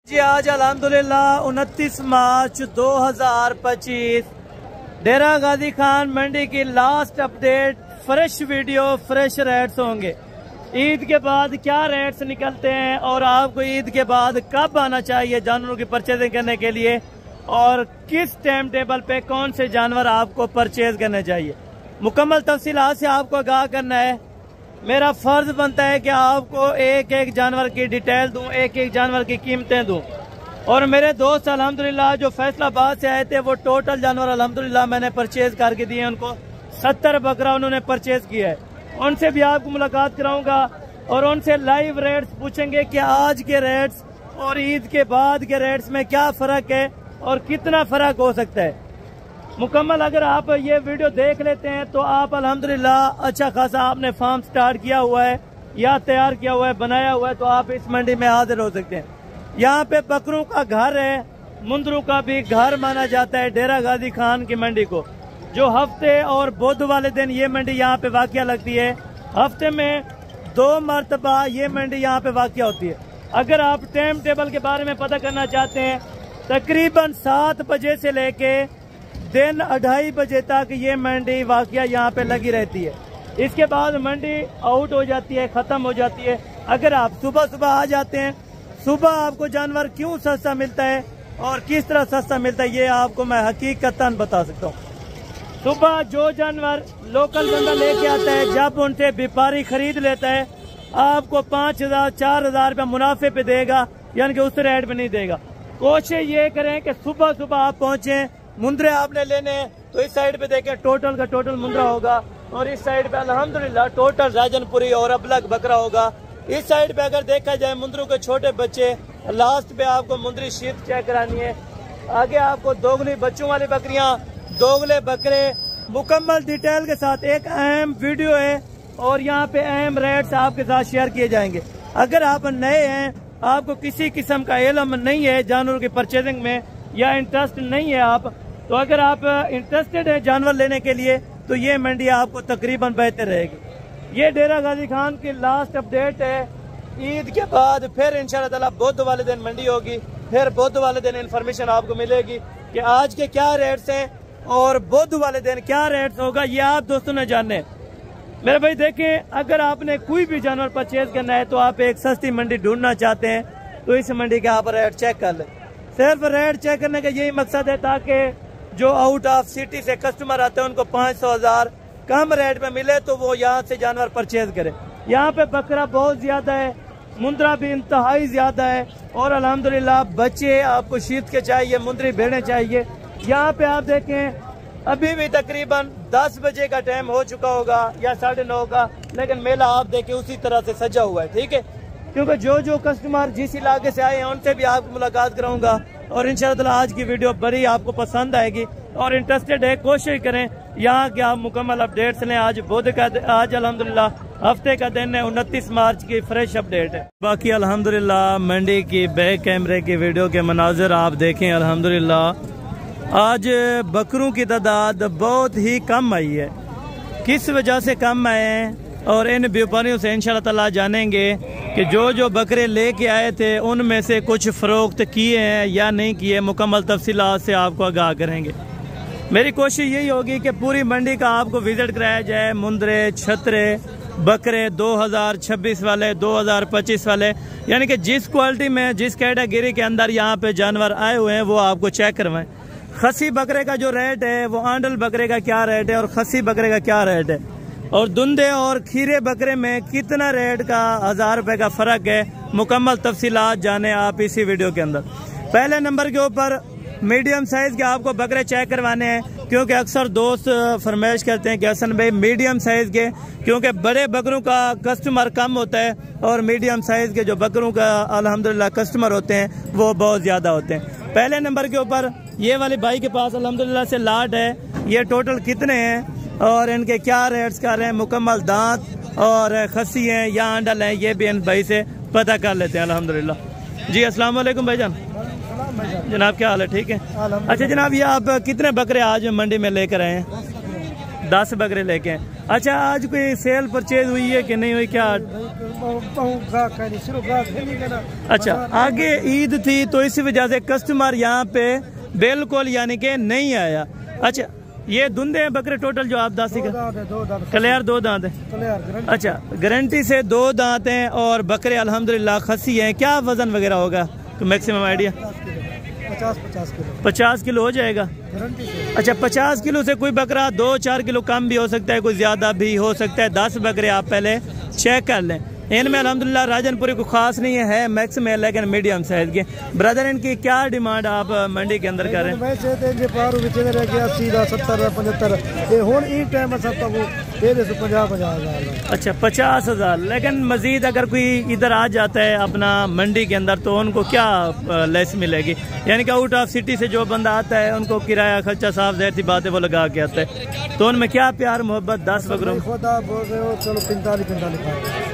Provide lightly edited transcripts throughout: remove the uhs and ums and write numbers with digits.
जी आज अल्हम्दुलिल्लाह 29 मार्च 2025 डेरा गाजी खान मंडी की last update, fresh video, fresh rates होंगे। ईद के बाद क्या रेट्स निकलते हैं और आपको ईद के बाद कब आना चाहिए जानवरों की परचेजिंग करने के लिए और किस टाइम टेबल पे कौन से जानवर आपको परचेज करने चाहिए, मुकम्मल तफसीलात से आपको आगाह करना है। मेरा फर्ज बनता है कि आपको एक एक जानवर की डिटेल दूं, एक एक जानवर की कीमतें दूं। और मेरे दोस्त अल्हम्दुलिल्लाह जो फैसलाबाद से आए थे वो टोटल जानवर अल्हम्दुलिल्लाह मैंने परचेज करके दिए, उनको 70 बकरा उन्होंने परचेज किया है। उनसे भी आपको मुलाकात कराऊंगा और उनसे लाइव रेट्स पूछेंगे कि आज के रेट्स और ईद के बाद के रेट्स में क्या फ़र्क है और कितना फ़र्क हो सकता है। मुकम्मल अगर आप ये वीडियो देख लेते हैं तो आप अल्हम्दुलिल्लाह अच्छा खासा आपने फार्म स्टार्ट किया हुआ है या तैयार किया हुआ है, बनाया हुआ है, तो आप इस मंडी में हाजिर हो सकते हैं। यहाँ पे बकरों का घर है, मुंदरों का भी घर माना जाता है डेरा गाजी खान की मंडी को, जो हफ्ते और बुध वाले दिन ये मंडी यहाँ पे वाक़या लगती है। हफ्ते में 2 मरतबा ये मंडी यहाँ पे वाक़या होती है। अगर आप टाइम टेबल के बारे में पता करना चाहते हैं, तकरीबन 7 बजे से लेके दिन 2:30 बजे तक ये मंडी वाक़या यहाँ पे लगी रहती है। इसके बाद मंडी आउट हो जाती है, ख़त्म हो जाती है। अगर आप सुबह सुबह आ जाते हैं, सुबह आपको जानवर क्यों सस्ता मिलता है और किस तरह सस्ता मिलता है ये आपको मैं हकीकतन बता सकता हूँ। सुबह जो जानवर लोकल बंदा लेके आता है, जब उनसे व्यापारी खरीद लेता है, आपको 5,000 4,000 रुपये मुनाफे पे देगा, यानी कि उस रेट पे नहीं देगा। कोशिश ये करें कि सुबह सुबह आप पहुँचे। मुंद्रे आपने लेने हैं तो इस साइड पे देखें टोटल का टोटल मुंद्रा होगा और इस साइड पे अल्हम्दुलिल्लाह टोटल राजनपुरी और अबलग बकरा होगा। इस साइड पे अगर देखा जाए मुंद्रों के छोटे बच्चे, लास्ट पे आपको मुंद्री शीत चेक करानी है। आगे आपको दोगली बच्चों वाली बकरियां, दोगले बकरे, मुकम्मल डिटेल के साथ एक अहम वीडियो है और यहाँ पे अहम रेट्स आपके साथ शेयर किए जाएंगे। अगर आप नए हैं, आपको किसी किस्म का इल्म नहीं है जानवरों की परचेजिंग में या इंटरेस्ट नहीं है आप, तो अगर आप इंटरेस्टेड है जानवर लेने के लिए तो ये मंडी आपको तकरीबन बेहतर रहेगी। ये डेरा गाजी खान की लास्ट अपडेट है। ईद के बाद फिर इंशाल्लाह ताला बुध वाले दिन मंडी होगी, फिर बुध वाले दिन इंफॉर्मेशन आपको मिलेगी कि आज के क्या रेट्स हैं और बुध वाले दिन क्या रेट्स होगा, ये आप दोस्तों ने जानने। मेरे भाई देखें, अगर आपने कोई भी जानवर परचेज करना है तो आप एक सस्ती मंडी ढूंढना चाहते हैं तो इस मंडी के आप रेट चेक कर लें। सिर्फ रेट चेक करने का यही मकसद है ताकि जो आउट ऑफ सिटी से कस्टमर आते हैं उनको 500,000 कम रेट में मिले तो वो यहाँ से जानवर परचेज करें। यहाँ पे बकरा बहुत ज्यादा है, मुंद्रा भी इंतहाई ज्यादा है और अल्हम्दुलिल्लाह बच्चे आपको शीत के चाहिए, मुंद्री भेड़ें चाहिए। यहाँ पे आप देखें अभी भी तकरीबन 10 बजे का टाइम हो चुका होगा या 9:30 का, लेकिन मेला आप देखें उसी तरह से सजा हुआ है। ठीक है, क्योंकि जो कस्टमर जिस इलाके से आए हैं उनसे भी आपको मुलाकात कराऊंगा और इंशाअल्लाह आज की वीडियो बड़ी आपको पसंद आएगी और इंटरेस्टेड है कोशिश करें यहाँ के आप मुकम्मल अपडेट्स लें। आज बुध का आज अल्हम्दुलिल्लाह हफ्ते का दिन है, 29 मार्च की फ्रेश अपडेट है। बाकी अल्हम्दुलिल्लाह मंडी की बैक कैमरे की वीडियो के मनाजिर आप देखें। अल्हम्दुलिल्लाह आज बकरों की तादाद बहुत ही कम आई है। किस वजह से कम आए हैं और इन व्यापारियों से इंशाअल्लाह ताला जानेंगे कि जो बकरे लेके आए थे उनमें से कुछ फरोख्त किए हैं या नहीं किए। मुकम्मल तफसीलात से आपको आगाह करेंगे। मेरी कोशिश यही होगी कि पूरी मंडी का आपको विजिट कराया जाए। मुंदरे, छतरे, बकरे 2026 वाले, 2025 वाले, यानी कि जिस क्वालिटी में, जिस कैटेगरी के अंदर यहाँ पे जानवर आए हुए हैं वो आपको चेक करवाएं। खसी बकरे का जो रेट है वो आंडल बकरे का क्या रेट है और खसी बकरे का क्या रेट है और दुंदे और खीरे बकरे में कितना रेट का 1000 रुपए का फर्क है। मुकम्मल तफसीलात जाने आप इसी वीडियो के अंदर। पहले नंबर के ऊपर मीडियम साइज के आपको बकरे चेक करवाने हैं, क्योंकि अक्सर दोस्त फरमाइश करते हैं कि हसन भाई मीडियम साइज के, क्योंकि बड़े बकरों का कस्टमर कम होता है और मीडियम साइज के जो बकरों का अल्हम्दुलिल्लाह कस्टमर होते हैं वो बहुत ज्यादा होते हैं। पहले नंबर के ऊपर ये वाले भाई के पास अल्हम्दुलिल्लाह से लाट है। ये टोटल कितने हैं और इनके क्या रेट्स कर रहे हैं, मुकम्मल दांत और खसी हैं या अंडल हैं, ये भी इन भाई से पता कर लेते हैं। अल्हम्दुलिल्लाह जी, अस्सलाम वालेकुम भाईजान। जनाब क्या हाल है? ठीक है। अच्छा जनाब, ये आप कितने बकरे आज मंडी में लेकर आए हैं? 10 बकरे लेके हैं। अच्छा, आज कोई सेल परचेज हुई है कि नहीं हुई क्या? अच्छा, आगे ईद थी तो इसी वजह से कस्टमर यहाँ पे बिल्कुल यानी कि नहीं आया। अच्छा, ये धुंधे हैं बकरे टोटल जो आप दासी का क्लियर 2 दांत है। अच्छा, गारंटी से 2 दांत हैं और बकरे अल्हम्दुलिल्लाह खसी हैं। क्या वजन वगैरह होगा तो मैक्सिमम आइडिया? 50 किलो हो जाएगा। अच्छा, 50 किलो से कोई बकरा 2-4 किलो कम भी हो सकता है, कोई ज्यादा भी हो सकता है। 10 बकरे आप पहले चेक कर लें। इनमें अल्हम्दुलिल्लाह राजनपुरी को खास नहीं है मैक्स में, लेकिन मीडियम साइज के। ब्रदर, इनकी क्या डिमांड आप मंडी के अंदर कर रहे हैं? अच्छा, 50,000। लेकिन मजीद अगर कोई इधर आ जाता है अपना मंडी के अंदर तो उनको क्या लेस मिलेगी? यानी कि आउट ऑफ सिटी से जो बंदा आता है उनको किराया खर्चा साफ ज़ाहिर सी बात है वो लगा के आता है, तो उनमें क्या प्यार मोहब्बत 10 बकरों।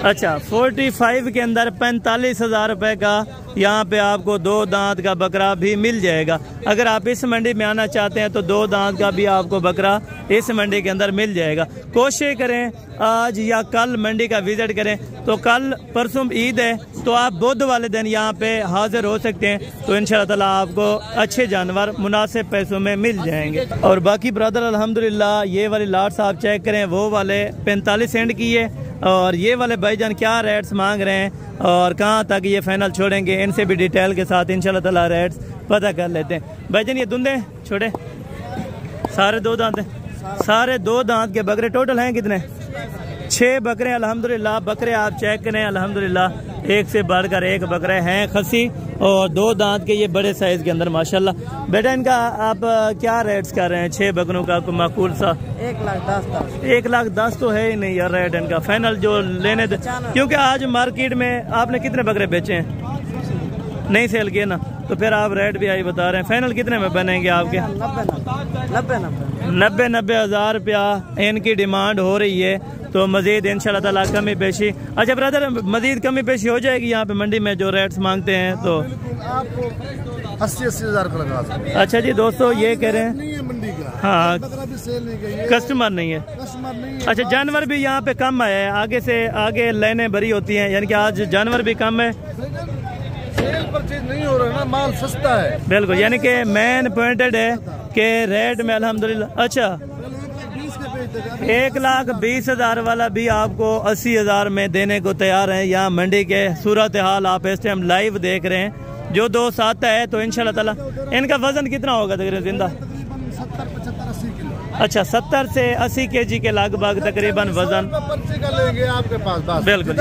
अच्छा, 45 के अंदर 45,000 रुपए का यहाँ पे आपको 2 दांत का बकरा भी मिल जाएगा। अगर आप इस मंडी में आना चाहते हैं तो 2 दांत का भी आपको बकरा इस मंडी के अंदर मिल जाएगा। कोशिश करें आज या कल मंडी का विजिट करें। तो कल परसों ईद है तो आप बुध वाले दिन यहाँ पे हाजिर हो सकते हैं, तो इंशाअल्लाह ताला आपको अच्छे जानवर मुनासिब पैसों में मिल जाएंगे। और बाकी ब्रदर अल्हम्दुलिल्लाह ये वाली लाट्स आप चेक करें, वो वाले 45 सेंट की है और ये वाले भाईजान क्या रेट्स मांग रहे हैं और कहाँ तक ये फाइनल छोड़ेंगे, इनसे भी डिटेल के साथ इंशाल्लाह ताला रेट्स पता कर लेते हैं। भाईजान, ये धुंधे छोटे सारे 2 दांत हैं, सारे 2 दांत के बकरे टोटल हैं कितने? 6 बकरे अल्हम्दुलिल्लाह। बकरे आप चेक करें अल्हम्दुलिल्लाह एक से बढ़कर एक बकरे हैं खसी और 2 दांत के ये बड़े साइज के अंदर माशाल्लाह। बेटा, इनका आप क्या रेट्स कर रहे हैं 6 बकरों का? माकूल सा 1,10,000। 1,10,000 तो है ही नहीं यार रेट इनका। फाइनल जो लेने दे, क्योंकि आज मार्केट में आपने कितने बकरे बेचे हैं? नहीं सेल किए ना, तो फिर आप रेट भी आई बता रहे हैं। फाइनल कितने में बनेंगे आपके? 90 हज़ार रुपया इनकी डिमांड हो रही है, तो मजीद इंशाल्लाह ताला कमी पेशी। अच्छा ब्रदर, मजीद कमी पेशी हो जाएगी यहाँ पे मंडी में जो रेट्स मांगते हैं तो? आपको 80 हज़ार का लगा सकते हैं। अच्छा जी दोस्तों, ये कह रहे हैं नहीं है मंडी का। हाँ, भी सेल नहीं गई, कस्टमर नहीं है। अच्छा, जानवर भी यहाँ पे कम आया है, आगे से आगे लाइनें भरी होती हैं, यानी कि आज जानवर भी कम है। सेल परचेज नहीं हो रहा है ना, माल सस्ता है बिल्कुल, यानी कि मेन पॉइंटेड है कि रेट में अल्हम्दुलिल्लाह। अच्छा, 1,20,000 वाला भी आपको 80,000 में देने को तैयार है। यहाँ मंडी के सूरत हाल आप इस टाइम लाइव देख रहे हैं। जो 2 सात है तो इंशाल्लाह ताला इनका वजन कितना होगा तकरीबन जिंदा? 70-75-80 किलो। अच्छा, 70 से 80 kg के लगभग तकरीबन वजन पर्ची का लेंगे आपके पास। बिल्कुल,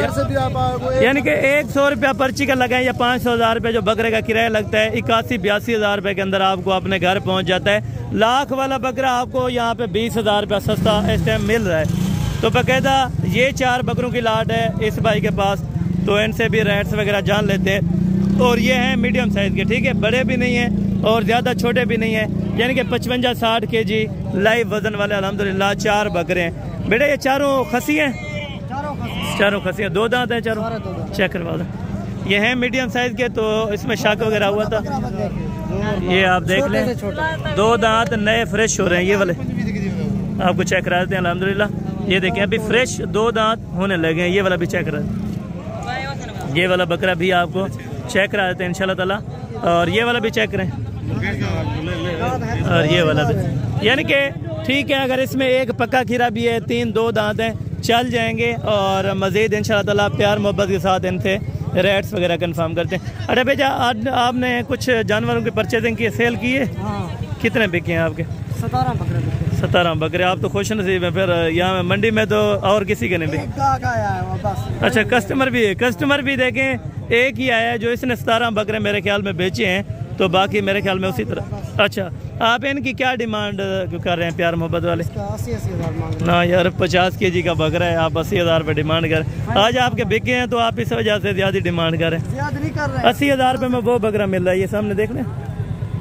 यानी कि 100 रुपया पर्ची का लगाए या 500,000 रुपये जो बकरे का किराया लगता है, 81-82 हज़ार रुपये के अंदर आपको अपने घर पहुंच जाता है। लाख वाला बकरा आपको यहाँ पे 20,000 रुपया सस्ता इस टाइम मिल रहा है। तो बाकायदा ये 4 बकरों की लाट है इस भाई के पास, तो इनसे भी रेट्स वगैरह जान लेते हैं। और ये हैं मीडियम साइज के, ठीक है, बड़े भी नहीं है और ज़्यादा छोटे भी नहीं है, यानी कि 55-60 kg लाइव वजन वाले अल्हम्दुलिल्लाह 4 बकरे हैं। बेटा, ये चारों खसी हैं? चारों खसी हैं। 2 दांत हैं चारों? चेक करवा दो। ये हैं मीडियम साइज के, तो इसमें शाक वगैरह हुआ था, ये आप देख लें। 2 दांत नए फ्रेश हो रहे हैं ये वाले, आपको चेक करा देते हैं अल्हम्दुलिल्लाह। ये देखें अभी फ्रेश 2 दांत होने लगे हैं। ये वाला भी चेक करा दें, ये वाला बकरा भी आपको चेक करा देते हैं इंशाल्लाह ताला। और ये वाला भी चेक करें, और ये वाला भी, यानी कि ठीक है। अगर इसमें एक पक्का खीरा भी है, 3-2 दांत हैं, चल जाएंगे। और मज़ीद इंशाल्लाह ताला प्यार मोहब्बत के साथ इनसे रेट्स वगैरह कंफर्म करते हैं। अरे भैया, आज आपने कुछ जानवरों की परचेजिंग की, सेल की है? हाँ। कितने बिके हैं आपके? 17 बकरे। 17 बकरे। आप तो खुश नसीब है फिर, यहाँ मंडी में तो और किसी के नहीं बिके। अच्छा, कस्टमर भी है? कस्टमर भी देखें एक ही आया है जो इसने 17 बकरे मेरे ख्याल में बेचे हैं, तो बाकी मेरे ख्याल में उसी तरह। अच्छा, आप इनकी क्या डिमांड कर रहे हैं प्यार मोहब्बत वाले? 80,000 ना यार, 50 kg का बकरा है, आप 80,000 रुपये डिमांड करें। आज आपके बिके हैं तो आप इस वजह से ज्यादा डिमांड करें। 80,000 रुपये में वो बकरा मिल रहा है, ये सामने देख लें,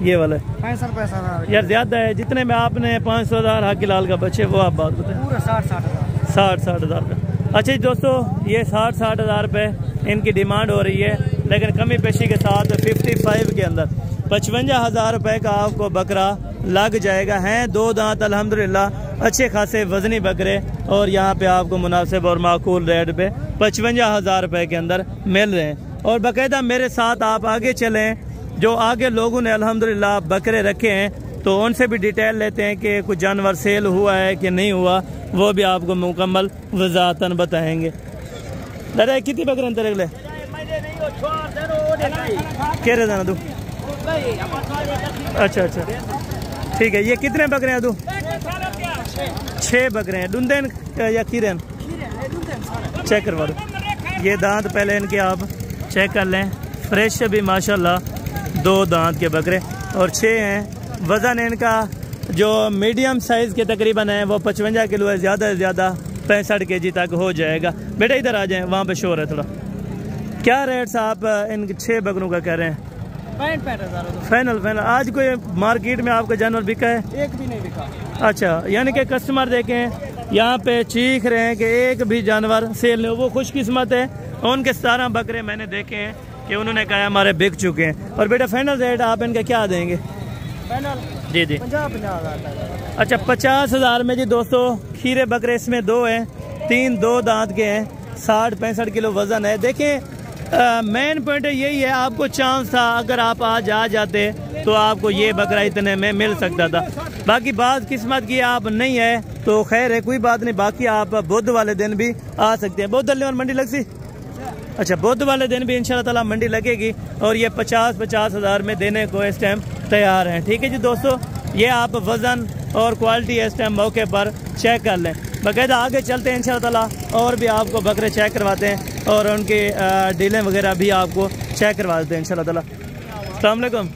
ये वाला 65 पैसा यार ज्यादा है। जितने में आपने 500,000 हाकी लाल का बचे, वो आप बात बताएं। पूरा 60-60 हज़ार का। अच्छा जी दोस्तों, ये 60-60 हज़ार रुपये इनकी डिमांड हो रही है, लेकिन कमी पेशी के साथ 55 के अंदर 55,000 रुपये का आपको बकरा लग जाएगा। हैं 2 दांत अल्हम्दुलिल्लाह, अच्छे खासे वजनी बकरे और यहाँ पे आपको मुनासिब और माकूल रेट पे 55,000 रुपये के अंदर मिल रहे हैं। और बाकायदा मेरे साथ आप आगे चलें, जो आगे लोगों ने अल्हम्दुलिल्लाह बकरे रखे हैं तो उनसे भी डिटेल लेते हैं कि कुछ जानवर सेल हुआ है कि नहीं हुआ, वो भी आपको मुकम्मल वज़ाहतन बताएंगे। दादा कितनी बकरे हैं तेरे? कह रहे थे तू? अच्छा अच्छा ठीक है। ये कितने बकरे हैं तू? 6 बकरे हैं। डुंदेन या खीरेन? चेक करवा दो। ये दांत पहले इनके आप चेक कर लें, फ्रेश भी माशाल्लाह 2 दांत के बकरे और 6 हैं। वज़न इनका जो मीडियम साइज़ के तकरीबन है वो 55 किलो है, ज़्यादा से ज़्यादा 65 kg तक हो जाएगा। बेटा इधर आ जाएं, वहाँ पे शोर है थोड़ा। क्या रेट्स आप इन 6 बकरों का कह रहे हैं? 65,000 फाइनल। आज कोई मार्केट में आपका जानवर बिका है? एक भी नहीं बिका। अच्छा, यानी कि कस्टमर देखें यहाँ पे चीख रहे हैं कि एक भी जानवर सेल नहीं। वो खुशकिस्मत है, उनके 17 बकरे मैंने देखे हैं कि उन्होंने कहा हमारे बिक चुके हैं। और बेटा फाइनल रेट आप इनका क्या देंगे? फाइनल जी जी 50,000। अच्छा 50,000 में जी दोस्तों खीरे बकरे इसमें 2 हैं, 3 2 दांत के हैं, 60-65 किलो वजन है। देखें मेन पॉइंट यही है, आपको चांस था अगर आप आज आ जाते तो आपको ये बकरा इतने में मिल सकता था। बाकी बात किस्मत की आप नहीं है तो खैर है, कोई बात नहीं। बाकी आप बुध वाले दिन भी आ सकते हैं। बुध और मंडी लग सी? अच्छा, बुध वाले दिन भी इंशाल्लाह ताला मंडी लगेगी और ये 50,000 में देने को इस टाइम तैयार हैं। ठीक है जी दोस्तों, ये आप वज़न और क्वालिटी इस टाइम मौके पर चेक कर लें। बाकायदा आगे चलते हैं इंशाल्लाह ताला और भी आपको बकरे चेक करवाते हैं और उनके डीलें वगैरह भी आपको चेक करवा देते हैं इंशाल्लाह ताला। अस्सलाम वालेकुम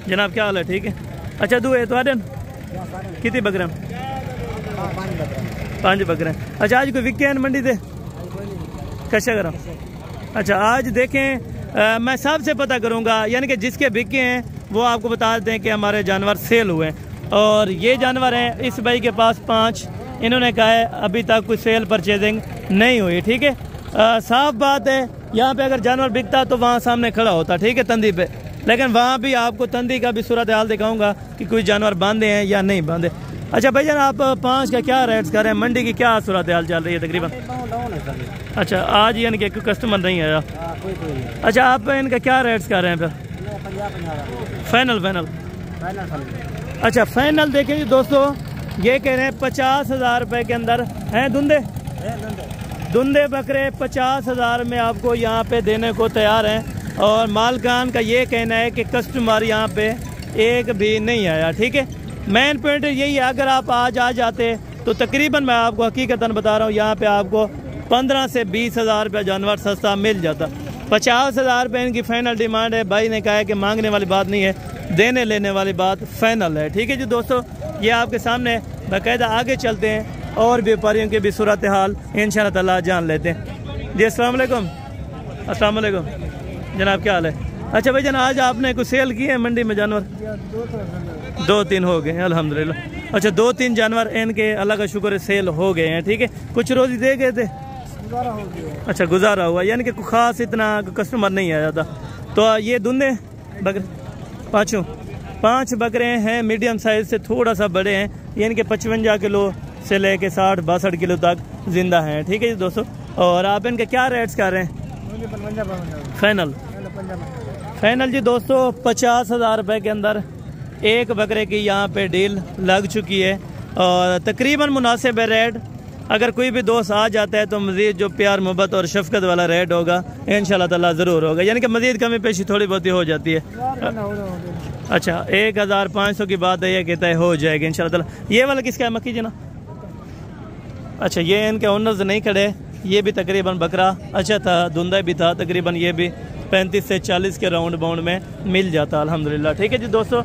जनाब, क्या हाल है? ठीक है। अच्छा दो है तो कितने बकरे? 5 बकरे। अच्छा आज कोई विके हैं मंडी से? कैसे करा? अच्छा आज देखें मैं सबसे पता करूँगा, यानी कि जिसके बिके हैं वो आपको बता देते हैं कि हमारे जानवर सेल हुए हैं। और ये जानवर हैं इस भाई के पास 5, इन्होंने कहा है अभी तक कोई सेल परचेजिंग नहीं हुई। ठीक है, साफ बात है, यहाँ पे अगर जानवर बिकता तो वहाँ सामने खड़ा होता, ठीक है, तंदी पे। लेकिन वहाँ भी आपको तंदी का भी सूरत हाल दिखाऊंगा कि कोई जानवर बांधे हैं या नहीं बांधे। अच्छा भाईजान आप 5 का क्या रेट्स कर रहे हैं? मंडी की क्या सूरत हाल चल रही है तकरीबन? अच्छा आज यानी कि कोई कस्टमर नहीं आया? अच्छा आप इनका क्या रेट्स कर रहे हैं फिर? फाइनल। अच्छा फाइनल देखें जी दोस्तों, ये कह रहे हैं 50,000 रुपये के अंदर हैं धुंधे बकरे 50,000 में आपको यहाँ पे देने को तैयार हैं। और मालकान का ये कहना है कि कस्टमर यहाँ पे एक भी नहीं आया। ठीक है, मेन पॉइंट यही है, अगर आप आज आ जाते तो तकरीबन मैं आपको हकीकतन बता रहा हूँ यहाँ पे आपको 15 से 20,000 रुपये जानवर सस्ता मिल जाता। 50,000 रुपये इनकी फाइनल डिमांड है। भाई ने कहा है कि मांगने वाली बात नहीं है, देने लेने वाली बात फाइनल है। ठीक है जी दोस्तों, ये आपके सामने बाकायदा आगे चलते हैं और व्यापारियों की भी सूरत हाल इंशाअल्लाह ताला जान लेते हैं। जी अस्सलाम वालेकुम। अस्सलाम वालेकुम जनाब, क्या हाल है? अच्छा भाई जान आज आपने कुछ सेल किए हैं मंडी में जानवर? 2-3 हो गए अल्हम्दुलिल्लाह। अच्छा 2-3 जानवर इनके अल्लाह का शुक्र है सेल हो गए हैं। ठीक है, कुछ रोज़ी दे गए थे? अच्छा गुजारा हुआ, यानी कि खास इतना कस्टमर नहीं आया था। तो ये धुंधे बकरे 5 बकरे हैं, मीडियम साइज से थोड़ा सा बड़े हैं, यानी कि 55 किलो से लेके 60-62 किलो तक जिंदा हैं। ठीक है जी दोस्तों, और आप इनके क्या रेट्स कर रहे हैं? फाइनल जी दोस्तों 50,000 रुपये के अंदर एक बकरे की यहाँ पे डील लग चुकी है और तकरीबन मुनासिब है रेट। अगर कोई भी दोस्त आ जाता है तो मज़ीद जो प्यार मोहब्बत और शफकत वाला रेट होगा इंशाल्लाह ताला ज़रूर होगा, यानी कि मज़ीद कमी पेशी थोड़ी बहुत हो जाती है। अच्छा 1,500 की बात है, ये कहता है हो जाएगी इंशाल्लाह ताला। ये वाला किसका है मक्की जना? अच्छा ये इनके ओनर्स नहीं खड़े, ये भी तकरीबन बकरा अच्छा था, धुंधा भी था, तकरीबन ये भी 35 से 40 के राउंड बाउंड में मिल जाता अल्हम्दुलिल्लाह। ठीक है जी दोस्तों,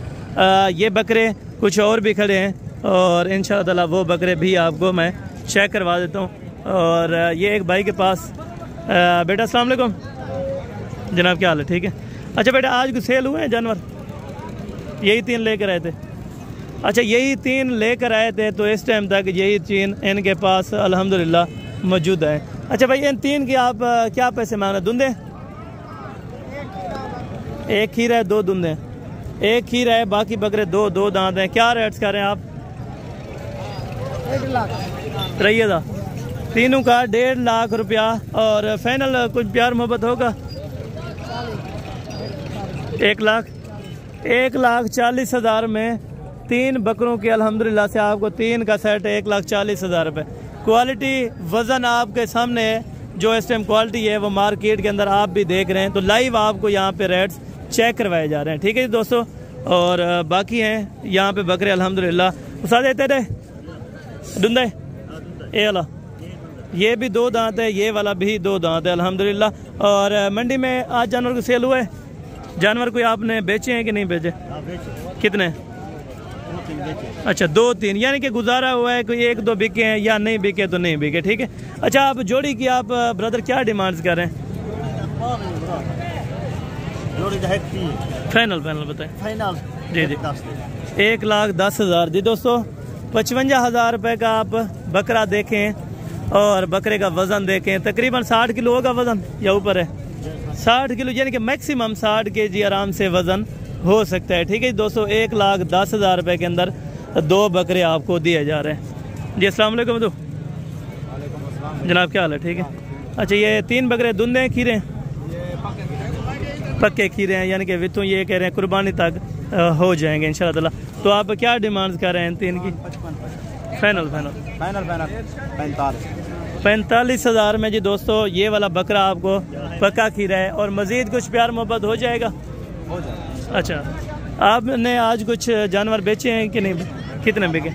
ये बकरे कुछ और भी खड़े हैं और इंशाअल्लाह ताला वो बकरे भी आपको मैं चेक करवा देता हूँ। और ये एक भाई के पास बेटा अस्सलाम वालेकुम जनाब, क्या हाल है? ठीक है। अच्छा बेटा आज कुछ सेल हुए हैं जानवर? यही 3 लेकर आए थे? अच्छा यही 3 लेकर आए थे, तो इस टाइम तक यही 3 इनके पास अल्हम्दुलिल्लाह मौजूद है। अच्छा भाई इन 3 की आप क्या पैसे मांग रहे? धुंधे? एक खीरा है, 2 धुंधे? एक खीरा है, बाकी बकरे 2 दांत हैं। क्या रेट्स कर रहे हैं आप? 1 लाख 3,000 तीनों का 1.5 लाख रुपया। और फाइनल कुछ प्यार मोहब्बत होगा 1,40,000 में 3 बकरों के अल्हम्दुलिल्लाह से आपको 3 का सेट 1,40,000 रुपये। क्वालिटी वज़न आपके सामने है, जो इस टाइम क्वालिटी है वो मार्केट के अंदर आप भी देख रहे हैं। तो लाइव आपको यहाँ पे रेट्स चेक करवाए जा रहे हैं, ठीक है जी दोस्तों। और बाकी हैं यहाँ पे बकरे अल्हम्दुलिल्लाह। उस्ताद तेरे डुंदा ये वाला, ये भी 2 दांत है, ये वाला भी 2 दांत है अल्हम्दुलिल्लाह। और मंडी में आज जानवर को सेल हुआ है? जानवर कोई आपने बेचे हैं कि नहीं बेचे? कितने? अच्छा 2-3, यानी कि गुजारा हुआ है, कोई 1-2 बिके हैं या नहीं बिके तो नहीं बिके, ठीक है। अच्छा आप जोड़ी की आप ब्रदर क्या डिमांड्स कर रहे हैं? फाइनल बताएं। फाइनल जी 1,10,000 जी दोस्तों। 55,000 रुपये का आप बकरा देखें और बकरे का वज़न देखें, तकरीबन 60 किलो होगा वज़न या ऊपर है? 60 किलो, यानी कि मैक्सिमम 60 kg आराम से वज़न हो सकता है, ठीक है दोस्तों। 1,10,000 रुपये के अंदर 2 बकरे आपको दिए जा रहे हैं जी। अस्सलाम वालेकुम जनाब, क्या हाल है? ठीक है। अच्छा ये 3 बकरे धुंधे हैं, खीरे हैं? पक्के खीरे हैं, यानी कि वित्तों ये कह रहे हैं कुर्बानी तक हो जाएंगे इंशाल्लाह ताला। तो आप क्या डिमांड कर रहे हैं 3 की? फाइनल 45,000 में जी दोस्तों ये वाला बकरा आपको पक्का खीरा है। और मज़ीद कुछ प्यार मोहब्बत हो जाएगा? अच्छा आपने आज कुछ जानवर बेचे हैं कि नहीं? कितने बिके?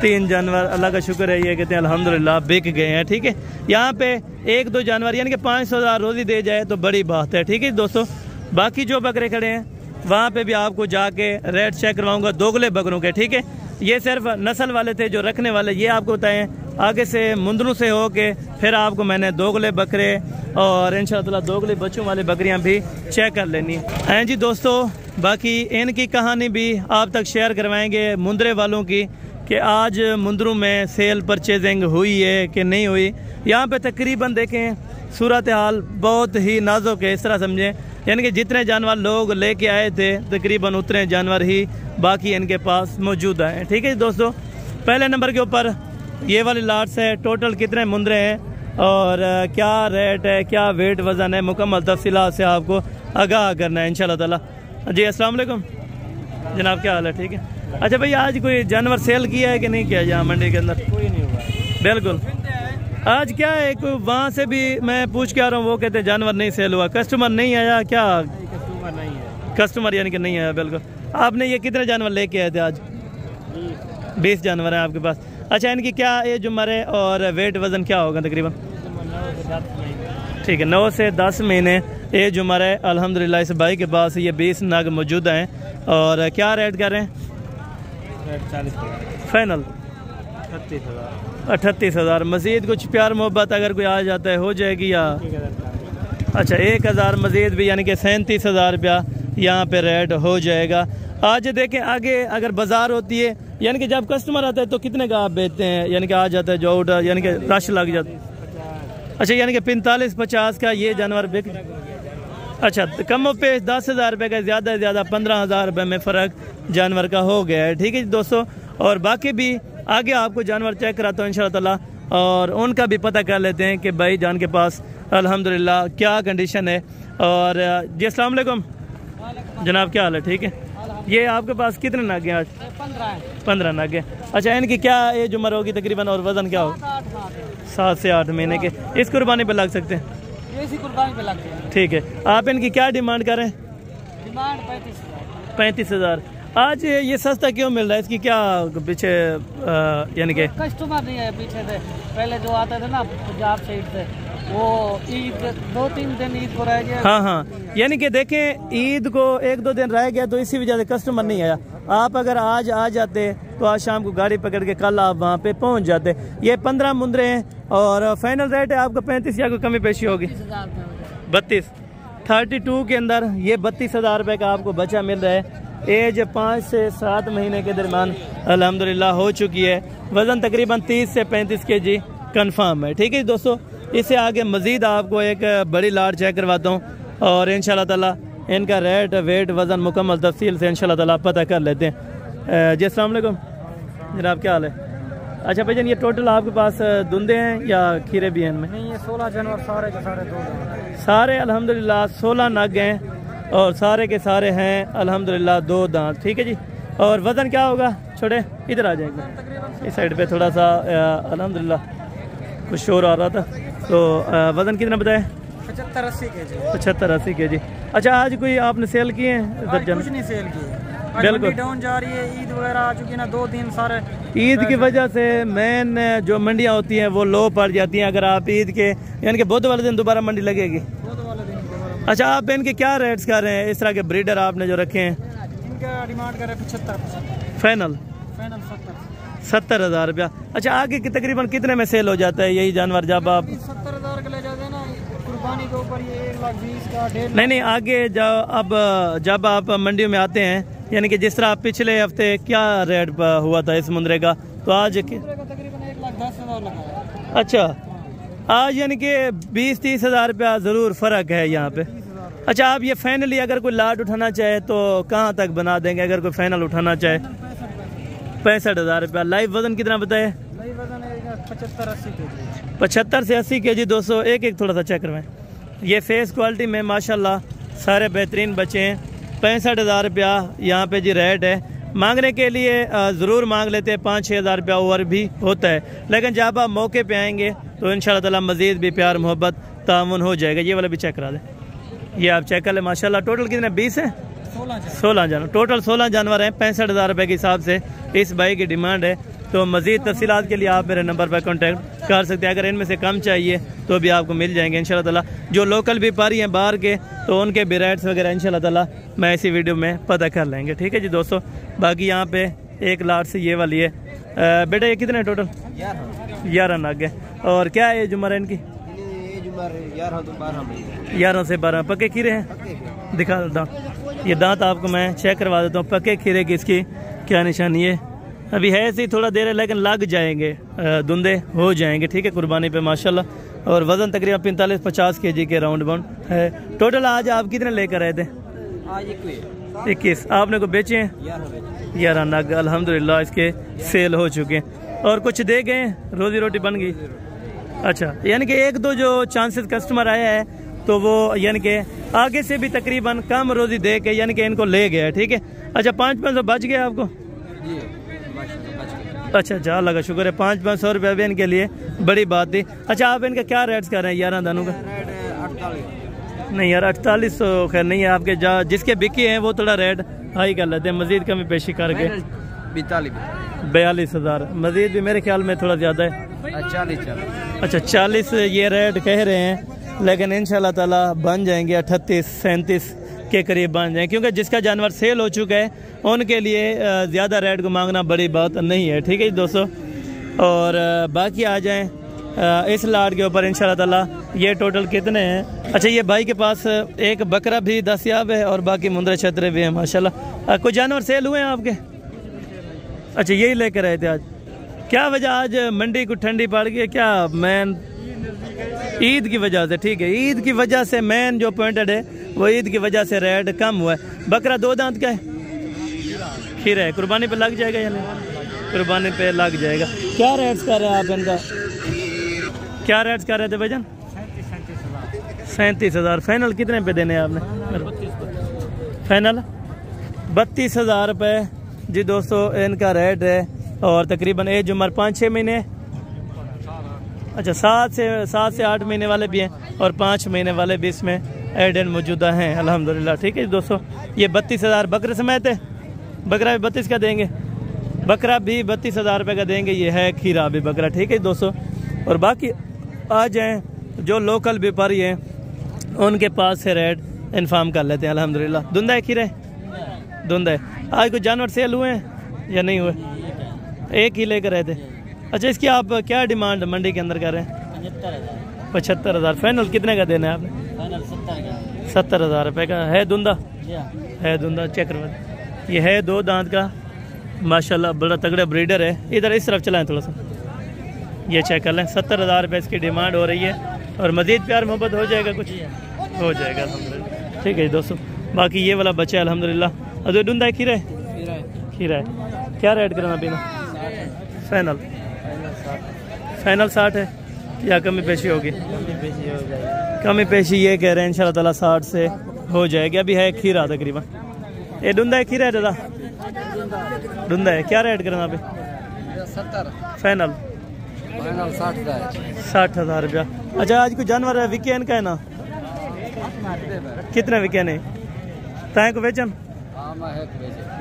3 जानवर अल्लाह का शुक्र है, ये कहते हैं अल्हम्दुलिल्लाह बिक गए हैं, ठीक है। यहाँ पे 1-2 जानवर यानी कि 500,000 रोज़ी दे जाए तो बड़ी बात है, ठीक है दोस्तों। बाकी जो बकरे खड़े हैं वहाँ पे भी आपको जाके रेट चेक करवाऊंगा दोगले बकरों के, ठीक है। ये सिर्फ नस्ल वाले थे जो रखने वाले, ये आपको बताएं आगे से मुंदरू से हो के फिर आपको मैंने दोगले बकरे और इंशाअल्लाह दोगले बच्चों वाले बकरियां भी चेक कर लेनी है जी दोस्तों। बाकी इनकी कहानी भी आप तक शेयर करवाएंगे मुंदरे वालों की कि आज मुंदरू में सेल परचेजिंग हुई है कि नहीं हुई। यहाँ पे तकरीबन देखें सूरत हाल बहुत ही नाजुक है, इस तरह समझें, यानी कि जितने जानवर लोग लेके आए थे तकरीबन उतने जानवर ही बाकी इनके पास मौजूद हैं, ठीक है दोस्तों। पहले नंबर के ऊपर ये वाली लाट्स है, टोटल कितने मुंदरे हैं और क्या रेट है, क्या वेट वज़न है, मुकम्मल तफसीलात से आपको आगाह करना है इंशाल्लाह ताला जी। अस्सलाम वालेकुम जनाब, क्या हाल है? ठीक है। अच्छा भाई आज कोई जानवर सेल किया है कि नहीं किया यहाँ मंडी के अंदर? कोई नहीं हुआ बिल्कुल। आज क्या है वहाँ से भी मैं पूछ के आ रहा हूँ, वो कहते हैं जानवर नहीं सेल हुआ, कस्टमर नहीं आया क्या? कस्टमर नहीं है, कस्टमर यानी कि नहीं आया बिल्कुल। आपने ये कितने जानवर लेके आए थे आज? 20 जानवर हैं आपके पास। अच्छा इनकी क्या एज उम्र है और वेट वज़न क्या होगा तकरीबन? ठीक है 9 से 10 महीने एज उम्र है अल्हम्दुलिल्लाह। इस भाई के पास ये 20 नग मौजूद हैं। और क्या रेट कर रहे हैं? 40 फाइनल 38,000। मज़ीद कुछ प्यार मोहब्बत अगर कोई आ जाता है हो जाएगी या? अच्छा 1,000 मज़ीद भी, यानी कि 37,000 रुपया यहाँ पे रेट हो जाएगा। आज देखें आगे अगर बाजार होती है, यानी कि जब कस्टमर आता है तो कितने का आप बेचते हैं? यानी कि आ जाता है जो ऑर्डर, यानी कि रश लग जाता है। अच्छा यानी कि 45-50 का ये जानवर बिक। अच्छा कम पे 10,000 रुपये का, ज़्यादा से ज़्यादा 15,000 रुपये में फ़र्क जानवर का हो गया है, ठीक है दोस्तों। और बाकी भी आगे आपको जानवर चेक कराता हूँ इंशाअल्लाह ताला और उनका भी पता कर लेते हैं कि भाई जान के पास अल्हम्दुलिल्लाह क्या कंडीशन है। और जी अस्सलाम वालेकुम जनाब, क्या हाल है? ठीक है। ये आपके पास कितने नाग हैं आज? 15 नाग हैं। अच्छा इनकी क्या एज उम्र होगी तकरीबन और वज़न क्या होगा? 7 से 8 महीने के। इस कुर्बानी पे लग सकते हैं? इसी कुर्बानी पे लगते हैं। ठीक है। आप इनकी क्या डिमांड कर रहे हैं? डिमांड 35,000। आज ये सस्ता क्यों मिल रहा है? इसकी क्या पीछे यानी कि कस्टमर नहीं है पीछे से? पहले जो आते थे ना पंजाब साइड से, वो ईद 2-3 दिन ईद को रह गया। हाँ, यानी कि देखें ईद को 1-2 दिन रह गया तो इसी वजह से कस्टमर नहीं आया। आप अगर आज आ जाते तो आज शाम को गाड़ी पकड़ के कल आप वहाँ पे पहुँच जाते। ये 15 मुंदरे हैं और फाइनल रेट है आपका 35 या कोई कमी पेशी होगी? 32 32 के अंदर ये 32,000 रुपये का आपको बच्चा मिल रहा है। एज 5 से 7 महीने के दरमियान अल्हम्दुलिल्लाह हो चुकी है। वज़न तकरीबन 30 से 35 kg कन्फर्म है, ठीक है दोस्तों। इससे आगे मज़ीद आपको एक बड़ी लाट चेक करवाता हूँ और इंशाल्लाह ताला इनका रेट वेट वज़न मुकम्मल तफसील से इंशाल्लाह ताला पता कर लेते हैं। जी अस्सलाम वालेकुम जनाब, क्या हाल है? अच्छा भाईजान, ये टोटल आपके पास दुंदे हैं या खीरे भी हैं इनमें? नहीं, ये 16 जानवर सारे के सारे 2 दांत। सारे अल्हम्दुलिल्लाह 16 नग हैं और सारे के सारे हैं अल्हम्दुलिल्लाह 2 दांत। ठीक है जी। और वज़न क्या होगा? छोटे इधर आ जाएंगे, इस साइड पे थोड़ा सा अल्हम्दुलिल्लाह कुछ शोर आ रहा था। तो वज़न कितना बताया? 75-80 केजी। 75-80 केजी। अच्छा, आज कोई आपने सेल किए हैं? कुछ नहीं सेल किए, बिल्कुल डाउन जा रही है। ईद वगैरह आ चुकी है ना, 2 दिन सारे ईद की वजह से मेन जो मंडियाँ होती हैं वो लो पड़ जाती हैं। अगर आप ईद के यानी कि बुध वाले दिन दोबारा मंडी लगेगी। अच्छा, आप इनके क्या रेट्स कर रहे हैं? इस तरह के ब्रीडर आपने जो रखे हैं, इनका डिमांड कर रहे हैं 75। फाइनल 70,000 रुपया। अच्छा, आगे की तकरीबन कितने में सेल हो जाता है यही जानवर जब आप? 70,000 का ले जाते हैं ना, कुर्बानी के ऊपर ये 1,20,000 का 1.5 नहीं, आगे जब आप मंडियों में आते हैं, यानी कि जिस तरह पिछले हफ्ते क्या रेट हुआ था इस मुंदरे का, तो आज तकरीबन 1,10,000 लगा है। अच्छा, आज यानी कि 20-30 हज़ार रुपया ज़रूर फ़र्क है यहाँ पे। अच्छा, आप ये फाइनली अगर कोई लाट उठाना चाहे तो कहाँ तक बना देंगे? अगर कोई फाइनल उठाना चाहे 65,000 रुपया। लाइव वज़न कितना बताए? 75 से 80 केजी। दोस्तों एक थोड़ा सा चेक करवाएं। ये फेस क्वालिटी में माशाल्लाह सारे बेहतरीन बच्चे हैं। 65,000 रुपया यहाँ पे जी रेट है। मांगने के लिए ज़रूर मांग लेते हैं, 5-6 हज़ार रुपया ओवर भी होता है, लेकिन जब आप मौके पे आएंगे तो इंशाल्लाह ताला मज़ीद भी प्यार मोहब्बत तामुन हो जाएगा। ये वाला भी चेक करा दें, ये आप चेक कर लें। माशाल्लाह टोटल कितने? 20 हैं, 16 जानवर। टोटल 16 जानवर हैं। 65,000 रुपये के हिसाब से इस भाई की डिमांड है। तो मज़ीद तफसीलात के लिए आप मेरे नंबर पर कॉन्टैक्ट कर सकते हैं। अगर इनमें से कम चाहिए तो भी आपको मिल जाएंगे इंशाल्लाह ताला। जो लोकल व्यापारी हैं बाहर के, तो उनके भी रेट्स वगैरह इंशाल्लाह ताला मैं इसी वीडियो में पता कर लेंगे। ठीक है जी दोस्तों। बाकी यहाँ पे एक लाट से ये वाली है। बेटा ये कितने टोटल? 11 नग है। और क्या है एज उम्र है इनकी? 11 से 12। पक्के खीरे हैं? दिखा देता हूँ, ये दांत आपको मैं चेक करवा देता हूँ। पक्के खीरे की इसकी क्या निशानी है? अभी है ऐसे ही थोड़ा देर है, लेकिन लग जाएंगे, धुंधे हो जाएंगे। ठीक है, कुर्बानी पे माशाल्लाह। और वज़न तकरीबन 45-50 केजी के राउंड बाउंड है। टोटल आज आप कितने लेकर आए थे? 21। आपने को बेचे हैं? 11 नग अल्हम्दुलिल्लाह इसके सेल हो चुके हैं। और कुछ दे गए, रोजी रोटी बन गई? अच्छा, यानी कि 1-2 जो चांसेस कस्टमर आया है तो वो यानी कि आगे से भी तकरीबन कम रोजी दे के यानी कि इनको ले गया। ठीक है। अच्छा, 500 बच गया आपको? अच्छा, लगा, शुक्र है। 500 रुपये भी इनके लिए बड़ी बात थी। अच्छा, आप इनका क्या रेट्स कर रहे हैं 11 दानों का? नहीं यार, 4800 खैर नहीं है। आपके जिसके बिकी हैं वो थोड़ा रेट हाई कर लेते हैं, मजीद कमी पेशी करके 42,000। मजीद भी मेरे ख्याल में थोड़ा ज़्यादा है। 40। अच्छा, 40 ये रेट कह रहे हैं, लेकिन इंशाल्लाह ताला बन जाएंगे 38-37 के करीब बन जाएंगे, क्योंकि जिसका जानवर सेल हो चुका है उनके लिए ज़्यादा रेट को मांगना बड़ी बात नहीं है। ठीक है दोस्तों। और बाकी आ जाएं इस लाट के ऊपर इंशाल्लाह ताला। ये टोटल कितने हैं? अच्छा, ये भाई के पास एक बकरा भी दस्तयाब है और बाकी मुंदरे छतरे भी हैं माशाल्लाह। कुछ जानवर सेल हुए हैं आपके? अच्छा, यही लेकर आए थे आज। क्या वजह आज मंडी को ठंडी पड़ गई है क्या? मैन ईद की वजह से। ठीक है, ईद की वजह से मेन जो पॉइंटेड है वो ईद की वजह से रेट कम हुआ है। बकरा 2 दांत का है, खीरा है। कुर्बानी पे लग जाएगा या नहीं? कुर्बानी पे लग जाएगा। क्या रेट्स कर रहे हैं आप इनका? क्या रेट्स कर रहे थे भाईजान? 37,000। फाइनल कितने पे देने हैं आपने? फाइनल 32,000 रुपये जी दोस्तों इनका रेट है। और तकरीबन एज उम्र 5-6 महीने। अच्छा, 7 से 8 महीने वाले भी हैं और 5 महीने वाले भी इसमें एडेड मौजूदा हैं अल्हम्दुलिल्लाह। ठीक है दोस्तों। ये 32,000 बकरे समेत है। बकरा भी 32 का देंगे, बकरा भी 32,000 रुपये का देंगे। ये है खीरा भी बकरा। ठीक है दोस्तों। और बाकी आ जाएँ जो लोकल व्यापारी हैं उनके पास से रेट इन्फॉर्म कर लेते हैं अल्हम्दुलिल्लाह। धुंधा है खीरा? धुंधा है। आज कुछ जानवर सेल हुए हैं या नहीं हुए? एक ही लेकर आए थे। अच्छा, इसकी आप क्या डिमांड मंडी के अंदर कर रहे हैं? 75,000। फाइनल कितने का देना है आपने? 70,000 रुपये का है। धुंधा है? धुंधा चेक करवा। ये है 2 दांत का माशाल्लाह, बड़ा तगड़ा ब्रीडर है। इधर इस तरफ चलाएं थोड़ा सा, ये चेक कर लें। 70,000 रुपये इसकी डिमांड हो रही है और मज़ीद प्यार मोहब्बत हो जाएगा, कुछ हो जाएगा अल्हम्दुलिल्लाह। ठीक है दोस्तों। बाकी ये वाला बच्चा अल्हम्दुलिल्लाह। अदो धुंधा है? खीरा है? खीरा है। क्या रेट करना पीना? फाइनल फाइनल 60 है या कमी पेशी होगी? कमी पेशी ये कह रहे हैं इंशाल्लाह ताला 60 से हो जाएगी। अभी है खीरा तकरीबन। ये डुंदा है खीरा है दादा? डुंदा है। क्या रेट करना अभी? 70 फाइनल 60,000 रुपया। अच्छा आज कोई जानवर है वीकेंड का है ना? कितने वीकेंड है ताए को बेचन?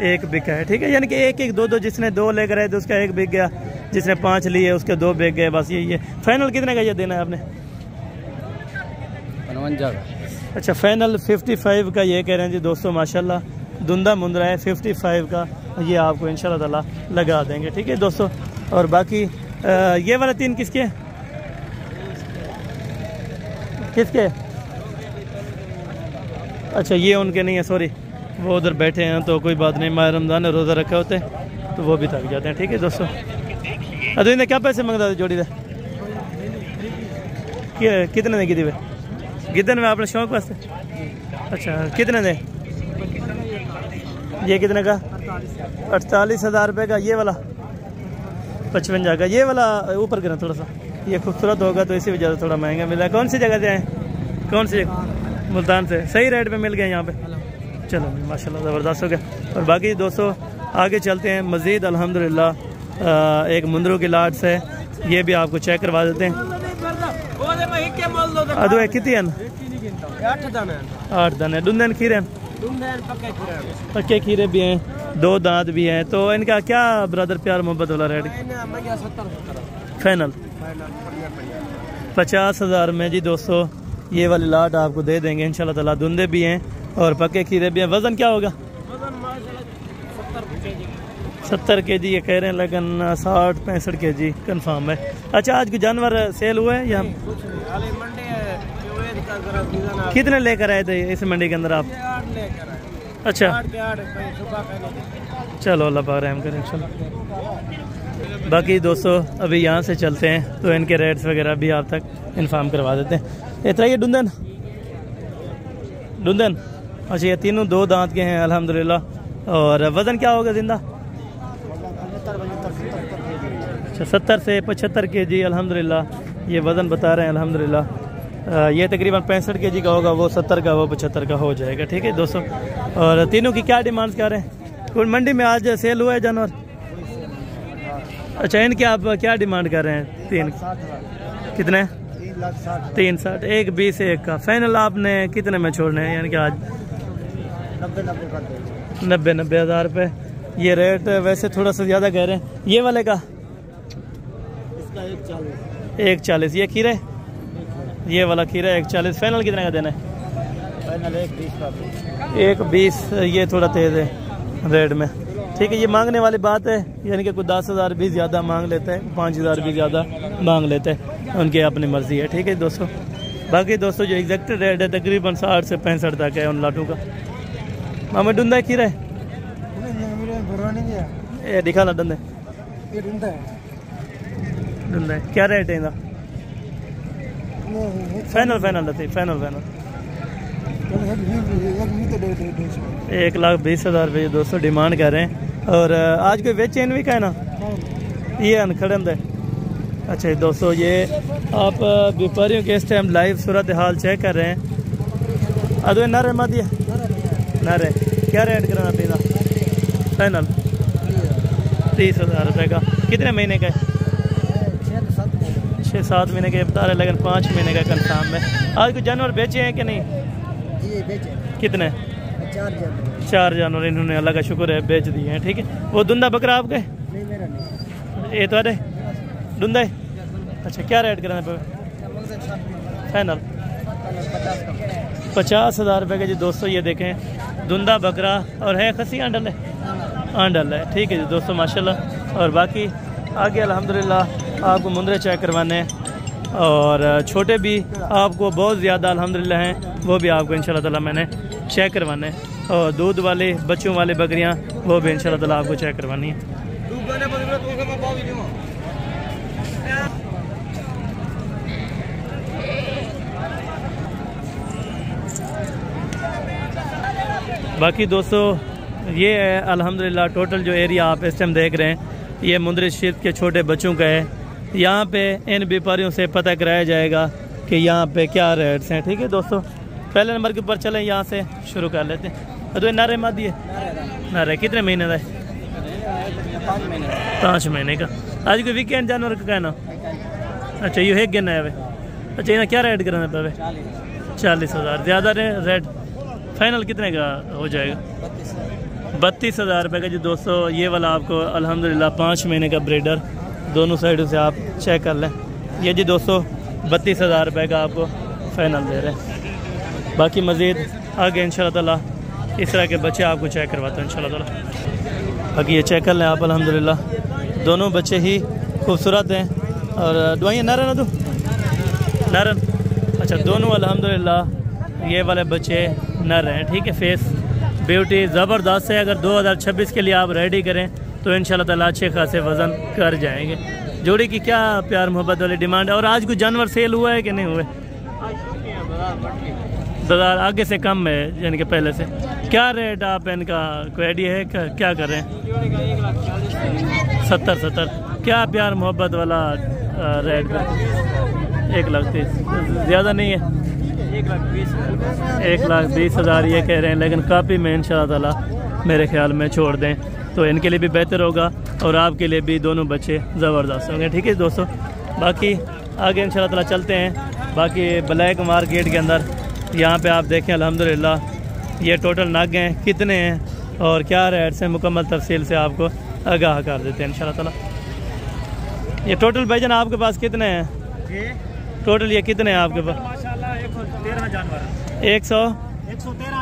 एक बिका है, ठीक है। यानी कि एक एक दो दो, जिसने 2 लेकर आए तो उसका 1 बिक गया, जिसने 5 लिए उसके 2 बिक गए, बस यही है। फाइनल कितने का ये देना है आपने? 55। अच्छा फाइनल 55 का ये कह रहे हैं जी दोस्तों। माशाल्लाह धुंधा मुंदरा है 55 का, ये आपको इंशाल्लाह ताला लगा देंगे, ठीक है दोस्तों। और बाकी ये वाला 3 किसके हैं? किसके? अच्छा ये उनके नहीं है, सॉरी, वो उधर बैठे हैं तो कोई बात नहीं। माह रमज़ान ने रोज़ा रखे होते तो वो भी थक जाते हैं, ठीक है दोस्तों। अरे इन्हें क्या पैसे मांगता था जोड़ी दे? कितने ने की थी वे गिद्धन में आपने शौक वास्ते? अच्छा कितने दे? ये कितने का? 48,000 रुपये का। ये वाला 55 का। ये वाला ऊपर करना थोड़ा सा, ये खूबसूरत होगा तो इसी वजह से थोड़ा महंगा मिला। कौन सी जगह से आए? कौन सी जगह? मुल्तान से। सही रेट पे मिल गए यहाँ पे? चलो माशाल्लाह ज़बरदस्त हो गया। और बाकी दोस्तों आगे चलते हैं मज़ीद। अल्हम्दुलिल्लाह एक मुंदरों की लाट से ये भी आपको चेक करवा देते हैं। अदो कितनी है? 8 दाने। डुंदन खीरे? पक्के खीरे भी हैं, 2 दांत भी हैं। तो इनका क्या ब्रदर प्यार मोहब्बत वाला रेट? फाइनल 50,000 में जी दोस्तों ये वाली लाट आपको दे देंगे इंशाल्लाह ताला। धुंधे भी हैं और पक्के खीरे भी हैं। वज़न क्या होगा? 70 kg ये कह रहे हैं, लेकिन 60-65 kg कन्फर्म है। अच्छा आज के जानवर सेल हुए हैं या कितने लेकर आए थे इस मंडी के अंदर आप? अच्छा चलो अल्लाह पाक रहम करें इंशाल्लाह। बाकी दोस्तों अभी यहाँ से चलते हैं तो इनके रेट्स वगैरह भी आप तक इन्फॉर्म करवा देते हैं। इतना ये डुंदन डुंदन। अच्छा ये तीनों 2 दांत के हैं अल्हम्दुलिल्लाह। और वज़न क्या होगा जिंदा? 70 से 75 kg अल्हम्दुलिल्लाह ये वज़न बता रहे हैं अल्हम्दुलिल्लाह। ये तकरीबन 65 kg का होगा, वो 70 का, वो 75 का हो जाएगा, ठीक है दोस्तों। और तीनों की क्या डिमांड्स क्या रहे हैं? कोई मंडी में आज सेल हुआ है जानवर? अच्छा इनके आप क्या डिमांड कर रहे हैं? 3 कितने? 360। 1 20 1 का। फाइनल आपने कितने में छोड़ने हैं? यानी कि आज 90 हज़ार रुपये ये रेट। वैसे थोड़ा सा ज़्यादा कह रहे हैं। ये वाले का? इसका 140। ये खीरे? ये वाला खीरा 140। फाइनल कितने का देना है? फाइनल 120। ये थोड़ा तेज़ है रेट में, ठीक है। ये मांगने वाली बात है, यानी कि कोई 10,000 भी ज़्यादा मांग लेते हैं, 5,000 भी ज़्यादा मांग लेते हैं, उनकी अपनी मर्ज़ी है, ठीक है दोस्तों। बाकी दोस्तों जो एग्जैक्ट रेट है तकरीबन 60 से 65 तक है उन लाटू का। मामा डुंदा खीरा है? ये दिखा ना डुंदा डुंदा है। क्या रेट है इनका? फाइनल 1,20,000 रुपये दोस्तों डिमांड कर रहे हैं। और आज कोई वेचेन भी का है ना? ये अनखड़ंद है। अच्छा दोस्तों ये आप व्यापारियों के इस टाइम लाइव सूरत हाल चेक कर रहे हैं। अदो नर मादी है? नर है। क्या रेट कराना पीना? फाइनल 30,000 रुपये का। कितने महीने का है? 6-7 महीने के बता रहे, लेकिन 5 महीने का कंफर्म है। आज कुछ जानवर बेचे हैं कि नहीं? जी बेचे। कितने? 4 जानवर इन्होंने, अल्लाह का शुक्र है, बेच दिए हैं, ठीक है। वो धुंधा बकरा आपके? नहीं मेरा नहीं। ये तो अरे धुंधा है। अच्छा क्या रेट कराना पड़ेगा? फाइनल 50,000 रुपये का जी दोस्तों। ये देखें धुंधा बकरा और है खसी आंडल है? आंडल है, ठीक है जी दोस्तों माशाल्लाह। और बाकी आगे अल्हम्दुलिल्लाह आपको मुंदरे चेक करवाने हैं और छोटे भी आपको बहुत ज़्यादा अल्हम्दुलिल्लाह हैं, वो भी आपको इंशाल्लाह ताला मैंने चेक करवाने हैं। और दूध वाले बच्चों वाले बकरियां वो भी इंशाल्लाह ताला आपको चेक करवानी है। बाकी दोस्तों ये है अल्हम्दुलिल्लाह टोटल जो एरिया आप इस टाइम देख रहे हैं, ये मुंदरी शरीफ के छोटे बच्चों का है। यहाँ पे इन व्यापारियों से पता कराया जाएगा कि यहाँ पे क्या रेट्स हैं। ठीक है दोस्तों, पहले नंबर के ऊपर चलें, यहाँ से शुरू कर लेते हैं। तो नारे मादी है, नारे कितने महीने का है? 5 महीने का। आज कोई वीकेंड जानवर का कहना? अच्छा ये एक गिन है वे। अच्छा इन्हें क्या रेट कराना पे? 40,000 ज़्यादा रेट। फाइनल कितने का हो जाएगा? 32,000 रुपये का जी दोस्तों। ये वाला आपको अल्हम्दुलिल्लाह 5 महीने का ब्रीडर, दोनों साइडों से आप चेक कर लें। ये जी दोस्तों 32,000 रुपये का आपको फाइनल दे रहे हैं। बाकी मज़ीद आगे इंशाल्लाह ताला इस तरह के बच्चे आपको चेक करवाते हैं इंशाल्लाह ताला। बाकी ये चेक कर लें आप, अल्हम्दुलिल्लाह दोनों बच्चे ही खूबसूरत हैं। और दुआएं नारन तो नारन। अच्छा दोनों अल्हम्दुलिल्लाह ये वाले बच्चे नर हैं। ठीक है, फेस ब्यूटी ज़बरदस्त है। अगर 2026 के लिए आप रेडी करें तो इंशाल्लाह ताला अच्छे खासे वज़न कर जाएंगे। जोड़ी की क्या प्यार मोहब्बत वाली डिमांड है। और आज कोई जानवर सेल हुआ है कि नहीं हुए? बाजार आगे से कम है यानी कि पहले से। क्या रेट आप इनका कोई आइडिया है? क्या कर रहे हैं? 70 क्या प्यार मोहब्बत वाला रेट का? 1,30,000 ज़्यादा नहीं है? 1,20,000 ये कह रहे हैं, लेकिन काफ़ी में इंशाल्लाह ताला मेरे ख्याल में छोड़ दें तो इनके लिए भी बेहतर होगा और आपके लिए भी दोनों बच्चे ज़बरदस्त होंगे। ठीक है दोस्तों, बाकी आगे इंशाल्लाह ताला चलते हैं। बाकी ब्लैक मार्केट के अंदर यहाँ पे आप देखें अल्हम्दुलिल्लाह ये टोटल नग हैं कितने हैं और क्या रेट्स हैं, मुकम्मल तफसील से आपको आगाह कर देते हैं इंशाल्लाह ताला। ये टोटल भाईजान आपके पास कितने हैं? टोटल ये कितने हैं आपके पास? माशाल्लाह 113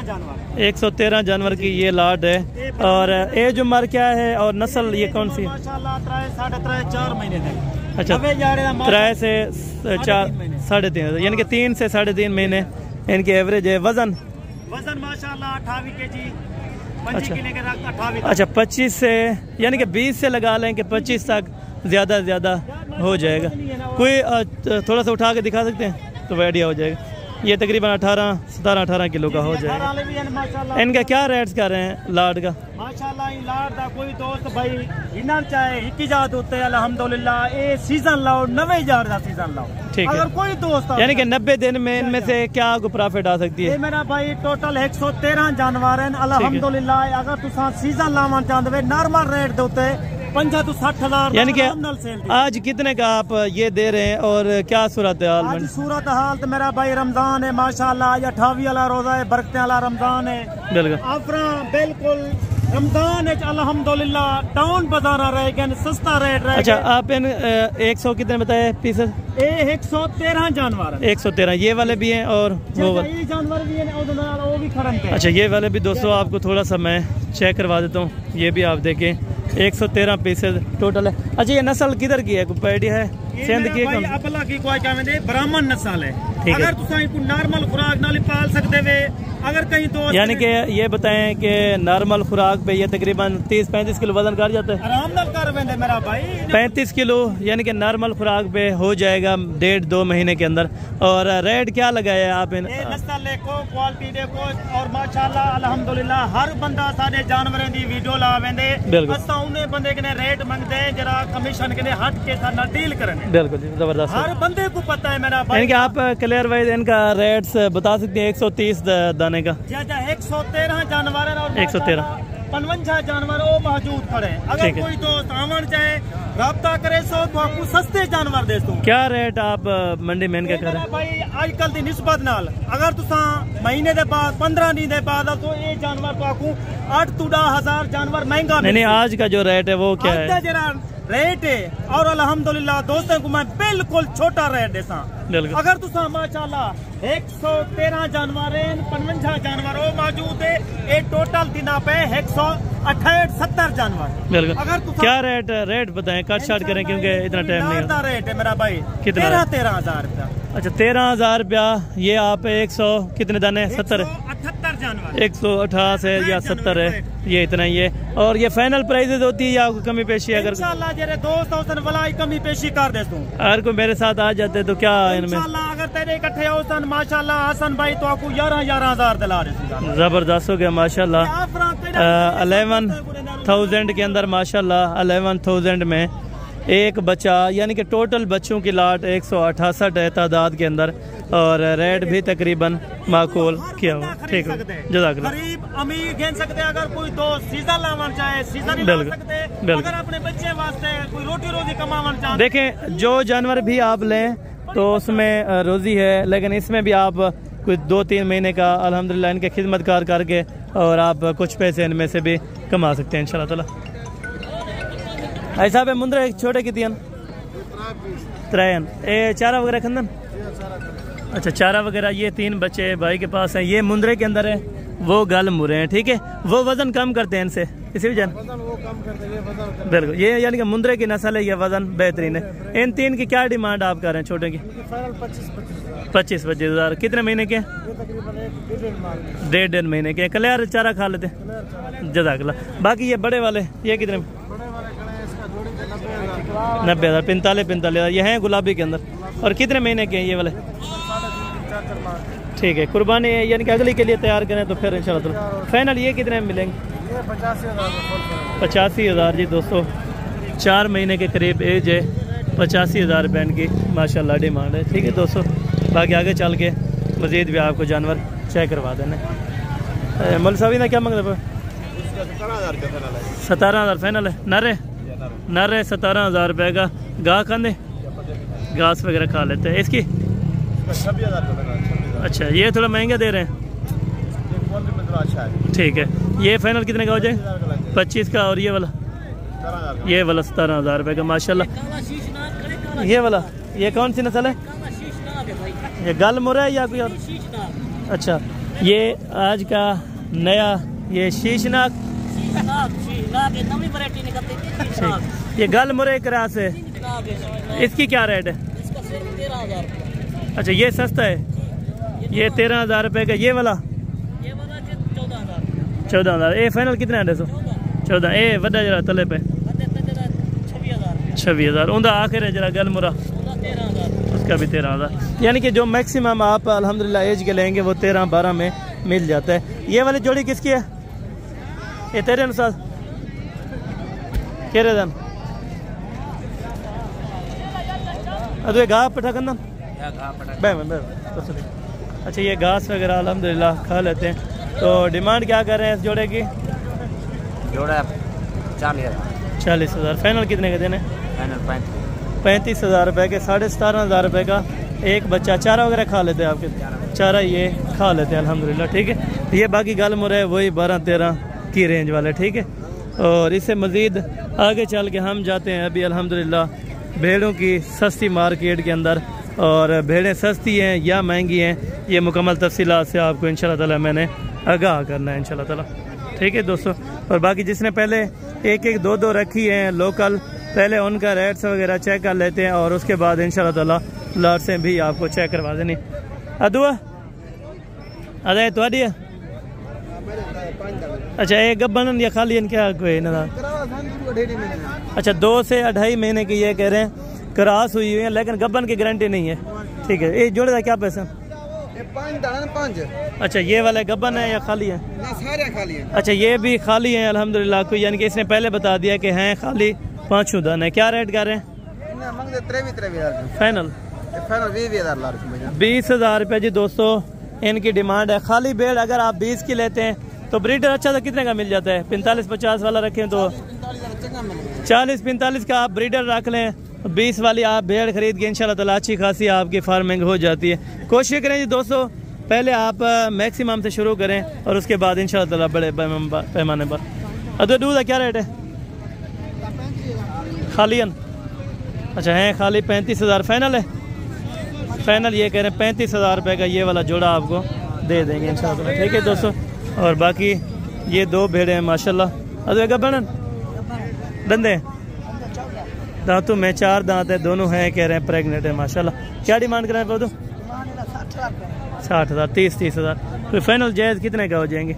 जानवर। 113 जानवर की ये लाट है। और एज उम्र क्या है और नस्ल ये कौन सी है? माशाल्लाह 3.5-4 महीने तक। अच्छा 3 से 4 3.5 यानी कि 3 से 3.5 महीने इनकी एवरेज है। वजन माशाल्लाह 28 केजी। अच्छा 25 से यानी कि 20 से लगा लें कि 25 तक ज़्यादा से ज़्यादा हो जाएगा। कोई थोड़ा सा उठा के दिखा सकते हैं तो आइडिया हो जाएगा। ये तकरीबन 17-18 किलो का हो जाएगा। इनका क्या रेट्स कर रहे हैं लाट का? माशाल्लाह लाट का कोई दोस्त भाई इन्ना चाहे 21,000 होते अल्हम्दुलिल्लाह ये सीजन लाओ 90,000 का सीजन लाओ। ठीक है, अगर कोई दोस्त यानी कि 90 दिन में इनमें से क्या आपको प्रॉफिट आ सकती है? मेरा भाई टोटल 113 जानवर हैं अल्हम्दुलिल्लाह। अगर तुसा सीजन लावा चाहते नॉर्मल रेट देते 50 to 60,000 यानी कि आज कितने का आप ये दे रहे हैं और क्या सूरत हाल? आज सूरत हाल तो मेरा भाई रमजान है माशाल्लाह। आज 28 वाला रोजा है, बरकते वाला रमजान है। बिल्कुल बिल्कुल रमजान है अल्हम्दुलिल्लाह। टाउन बाजार रहेगा, सस्ता रेट रहेगा। अच्छा आप इन 100 कितने बताए पीसेस? 113 जानवर। 113 ये वाले भी हैं और वो जानवर भी हैं वो भी खड़े हैं। अच्छा ये वाले भी दोस्तों आपको थोड़ा सा मैं चेक करवा देता हूँ। ये भी आप देखें 113 पीसेस टोटल है। अच्छा ये नस्ल किधर की है, कोई आइडिया है? सिंध की है? अपला की कोई क्या कहते ब्राह्मण नस्ल है। अगर तुम नॉर्मल खुराक नाल पाल सकते वे, अगर कहीं तो यानी कि ये बताएं कि नॉर्मल खुराक पे ये तकरीबन 30-35 किलो वजन कर जाता है। आराम नाल कर वेंदे मेरा भाई 35 किलो यानी कि नॉर्मल खुराक पे हो जाएगा 1.5-2 महीने के अंदर। और रेट क्या लगाया आप इन? नस्ल देखो, क्वालिटी देखो और माशाल्लाह अल्हम्दुलिल्लाह हर बंदा सारे जानवरों की वीडियो ला वेंदे। असा उन्हें बंदे के रेट मंगते हैं जरा कमीशन के हट के साथ डील करने। बिल्कुल जबरदस्त, हर बंदे को पता है मेरा भाई। यानी कि आप क्लियर वाइज इनका रेट्स बता सकते हैं? 130 दाने का 113 जानवर है और 113 55 जानवर वो मौजूद खड़े हैं। अगर कोई दोस्त आवन चाहे राब्ता करे तो आपको सस्ते जानवर दे दूं। क्या रेट आप मंडी में इनका कर रहे हैं भाई? आजकल की निस्बत नाल अगर तुसा महीने के बाद 15 दिन के बाद तो ये जानवर तो आपको 8 to 10,000 जानवर महंगा नहीं। आज का जो रेट है वो क्या है? जरा रेट है और अल्हम्दुलिल्लाह दोस्तों को मैं बिल्कुल छोटा रेट देता। अगर तुसा माशाल्लाह 113 जानवर 55 जानवर वो मौजूद है। ये टोटल दिना पे 168-70 जानवर। अगर क्या रेट बताएं, कट शार्ट करें क्योंकि इतना टाइम नहीं है। रेट है मेरा भाई कितना? 13,000 रुपया। अच्छा 13,000 रुपया। ये आप 100 कितने दाने? 70 178 जानवर 188 है या 70 है, ये इतना ही है। और ये फाइनल प्राइसेस होती है या कमी पेशी? अगर इंशाल्लाह जेरे दोस्त औसन वाला कमी पेशी कर दे दूं। अगर कोई मेरे साथ आ जाते तो क्या इनमें? इंशाल्लाह अगर तेरे इकट्ठे औसन माशाल्लाह हसन भाई तो आपको 11,000 दिला दे। जबरदस्त हो गया माशाल्लाह। 11,000 के अंदर माशाल्लाह 11,000 में एक बच्चा, यानी कि टोटल बच्चों की लाट 168 है तादाद के अंदर, और रेट भी तकरीबन माकूल किया हुआ। ठीक है, जज़ाकल्लाह। गरीब अमीर खेल सकते हैं, अगर कोई दो सीजन लावन चाहे सीजन ही ला सकते, अगर अपने बच्चे वास्ते कोई रोटी रोजी कमावन चाहे। देखें, जो जानवर भी आप लें तो उसमें रोजी है, लेकिन इसमें भी आप कुछ 2-3 महीने का अल्हम्दुलिल्लाह इनके खिदमतकार करके और आप कुछ पैसे इनमें से भी कमा सकते हैं इंशाल्लाह ताला। ऐसा पे मुंद्रे छोटे कितने त्रयन ए चारा वगैरह खंदन। अच्छा, चारा वगैरह ये 3 बच्चे भाई के पास हैं। ये मुंद्रे के अंदर है, वो गल मुरे हैं। ठीक है, वो वजन कम करते हैं इनसे, इसी वजह बिल्कुल। ये यानी कि मुंद्रे की नस्ल है, ये वजन बेहतरीन है। इन 3 की क्या डिमांड आप कर रहे हैं छोटे की? 25-25 हज़ार। कितने महीने के? 1.5 महीने के। कल्याण चारा खा लेते हैं, जज़ाकल्लाह। बाकी ये बड़े वाले ये कितने? 90,000। 45,000 ये हैं गुलाबी के अंदर। और कितने महीने के हैं ये वाले? ठीक है, कुर्बानी है यानी कि अगली के लिए तैयार करें तो फिर इंशाल्लाह। फाइनल ये कितने में मिलेंगे? 85,000 जी दोस्तों। 4 महीने के करीब एज है, 85,000 रुपये की माशाल्लाह डिमांड है। ठीक है दोस्तों, बाकी आगे चल के मज़ीद भी आपको जानवर चेक करवा देना। मौलवी ने क्या मांग रहे? 17,000 फाइनल है। नर है 17,000 रुपये का। गाह खाने घास वगैरह खा लेते हैं। इसकी 26,000। अच्छा, ये थोड़ा महंगा दे रहे हैं। ठीक है, ये फाइनल कितने का हो जाए? 25 का। और ये वाला 17,000 रुपये का माशाल्लाह। ये वाला ये कौन सी नस्ल है? ये गल मुरा है या कोई और? अच्छा, ये आज का नया ये शीशनाक ये गल मुरे क्रास है। इसकी क्या रेट है? अच्छा, ये सस्ता है, ये 13,000 रुपये का। ये वाला 14,000। ए फाइनल कितने है? 14। ए वड्डा जरा तले पे 26,000। उनका आखिर है जरा गल मुरा, उसका भी 13,000। यानी कि जो मैक्सिमम आप अल्हम्दुलिल्लाह एज के लेंगे वो 13-12 में मिल जाता है। ये वाली जोड़ी किसकी है? ये तेरे अनुसार कह रहे अरे घास पटा करना। अच्छा, ये घास वगैरह अल्हम्दुलिल्लाह खा लेते हैं। तो डिमांड क्या कर रहे हैं इस जोड़े की? जोड़ा 40,000। फाइनल कितने के देने? फाइनल 35,000 रुपये के। 17,500 रुपये का एक बच्चा। चारा वगैरह खा लेते हैं आपके? चारा ये खा लेते हैं अल्हम्दुलिल्लाह। ठीक है, ये बाकी गल मुरे वही 12-13 की रेंज वाले। ठीक है, और इससे मज़ीद आगे चल के हम जाते हैं अभी अल्हम्दुलिल्लाह भेड़ों की सस्ती मार्केट के अंदर। और भेड़ें सस्ती हैं या महंगी हैं, ये मुकम्मल तफसीलात से आपको इंशाल्लाह ताला मैंने आगाह करना है इंशाल्लाह ताला। ठीक है दोस्तों, और बाकी जिसने पहले 1-1, 2-2 रखी हैं लोकल, पहले उनका रेट्स वगैरह चेक कर लेते हैं और उसके बाद इंशाल्लाह ताला लाट्सें भी आपको चेक करवा देनी। अदुआ अरे थोड़ी है? अच्छा, एक गब्बन या खाली क्या कोई ना? अच्छा, 2 से 2.5 महीने की ये कह रहे हैं, क्रॉस हुई हुई है, लेकिन गब्बन की गारंटी नहीं है। ठीक है, ये जोड़े का क्या पैसा? 5। अच्छा, ये वाले गब्बन है या खाली है? सारे खाली है। अच्छा, ये भी खाली है अल्हम्दुलिल्लाह। कोई यानी कि इसने पहले बता दिया कि हैं खाली 5 दान है। क्या रेट कर रहे हैं? फाइनल 20,000 रुपये जी दोस्तों इनकी डिमांड है। खाली बेड़ अगर आप 20 की लेते हैं तो ब्रीडर अच्छा सा कितने का मिल जाता है? 45-50 वाला रखें तो 40-45 का आप ब्रीडर रख लें। 20 वाली आप भेड़ खरीद के इंशाल्लाह ताला अच्छी खासी आपकी फार्मिंग हो जाती है। कोशिश करें जी दोस्तों, पहले आप मैक्सिमम से शुरू करें और उसके बाद इंशाल्लाह ताला बड़े पैमाने पर। अदर दूध का क्या रेट है? खालियन अच्छा है खाली 35,000 फाइनल है। फाइनल ये कह रहे हैं 35,000 रुपये का ये वाला जोड़ा आपको दे देंगे इंशाल्लाह। ठीक है दोस्तों, और बाकी ये 2 भेड़े हैं माशाल्लाह। अरे गब्बन दंदे दांतों में 4 दांत है, दोनों हैं कह रहे हैं प्रेगनेंट है माशाल्लाह। क्या डिमांड कर रहे हैं? 60,000 30,000। कोई फाइनल जायज़ कितने का हो जाएंगे?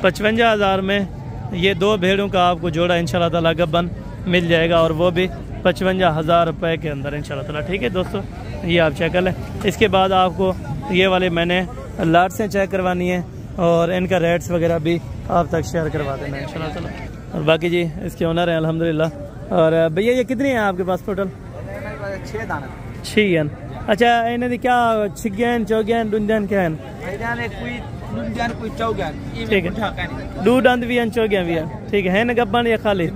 55,000 में ये 2 भेड़ों का आपको जोड़ा इंशाल्लाह ताला गब्बन मिल जाएगा, और वो भी 55,000 रुपये के अंदर इंशाल्लाह ताला। ठीक है दोस्तों, ये आप चेक कर लें। इसके बाद आपको ये वाले मैंने लाट से चेक करवानी है और इनका रेट्स वगैरह भी आप तक शेयर करवा देना इंशाल्लाह ताला। और बाकी जी इसके ओनर हैं अल्हम्दुलिल्लाह, और भैया ये कितनी है आपके पास टोटल? 6 दाना 6 अच्छा इन्हें क्या छिगन चौगन डुंजन क्या है? ठीक है दूध अंत भी चौगन भी है ठीक है ना गब्बन या खाली?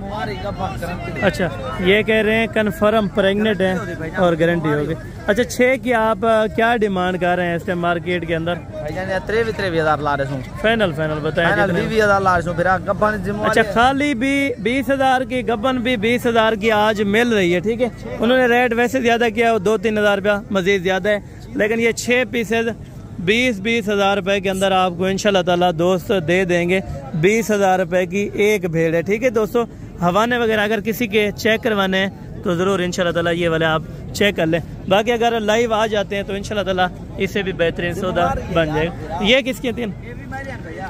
अच्छा ये कह रहे हैं कन्फर्म प्रेग्नेंट है और गारंटी होगी। अच्छा 6 की आप क्या डिमांड कर रहे हैं इस टाइम मार्केट के अंदर? 23,000 ला रहे हैं फाइनल बताएं 20,000 ला रहे हैं फिर गब्बन। अच्छा खाली भी 20,000 की गब्बन भी 20,000 की आज मिल रही है ठीक है। उन्होंने रेट वैसे ज्यादा किया 2-3 हज़ार रुपया मजीद ज्यादा है, लेकिन ये 6 पीसेज 20-20 हज़ार रुपए के अंदर आपको इंशाल्लाह ताला दोस्त दे देंगे। 20,000 रुपए की एक भेड़ है ठीक है दोस्तों। हवाने वगैरह अगर किसी के चेक करवाने हैं तो ज़रूर इंशाल्लाह ताला ये वाले आप चेक कर लें। बाकी अगर लाइव आ जाते हैं तो इंशाल्लाह ताला इससे भी बेहतरीन सौदा बन जाएगा। ये किसके 3?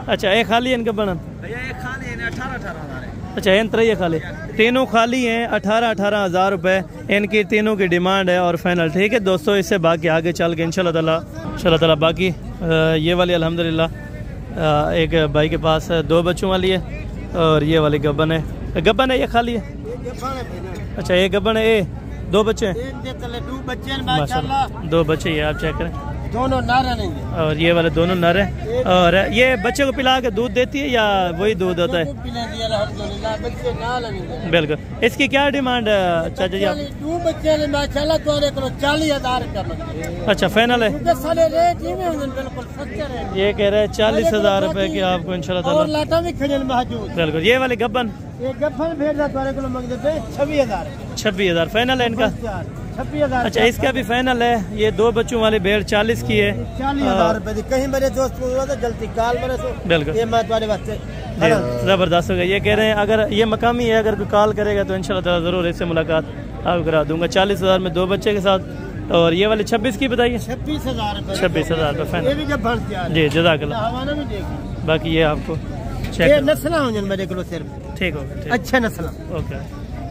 अच्छा एक खाली है इनका बनन? अच्छा इन तरह खाली तीनों खाली हैं 18-18 हज़ार रुपए इनकी तीनों की डिमांड है और फाइनल ठीक है दोस्तों। इससे बाकी आगे चल के इंशाल्लाह ताला बाकी ये वाली अल्हम्दुलिल्लाह एक भाई के पास 2 बच्चों वाली है और ये वाली गब्बन है ये खाली है। अच्छा ये गब्बन है ये 2 बच्चे हैं माशाल्लाह 2 बच्चे ये आप चेक करें दोनों नर नहीं और ये वाले दोनों नर हैं। और ये बच्चे को पिला के दूध देती है या वही दूध होता है? बिल्कुल। इसकी क्या डिमांड है चाचा जी आप? 2 बच्चे माशाल्लाह 40,000 रुपये। अच्छा फाइनल है ये कह रहे हैं 40,000 रुपए की आपको इंशाल्लाह ताला। बिल्कुल ये वाली गब्बन 26,000 फाइनल है इनका। 26,000। अच्छा इसका भी फाइनल है। ये 2 बच्चों वाली भेड़ 40 की है 40,000 रुपए। कहीं मेरे दोस्त जल्दी काल मेरे बिल्कुल ये मैं तुम्हारे वास्ते जबरदस्त होगा। ये कह रहे हैं अगर ये मकामी है अगर कोई कॉल करेगा तो इंशाल्लाह ताला जरूर इससे मुलाकात आपको करा दूंगा। 40,000 में 2 बच्चे के साथ। और ये वाले 26 की बताइए? 26,000 रुपये फाइनल जी जज़ाकल्लाह। बाकी ये आपको ठीक होगा अच्छा नस्ल ओके।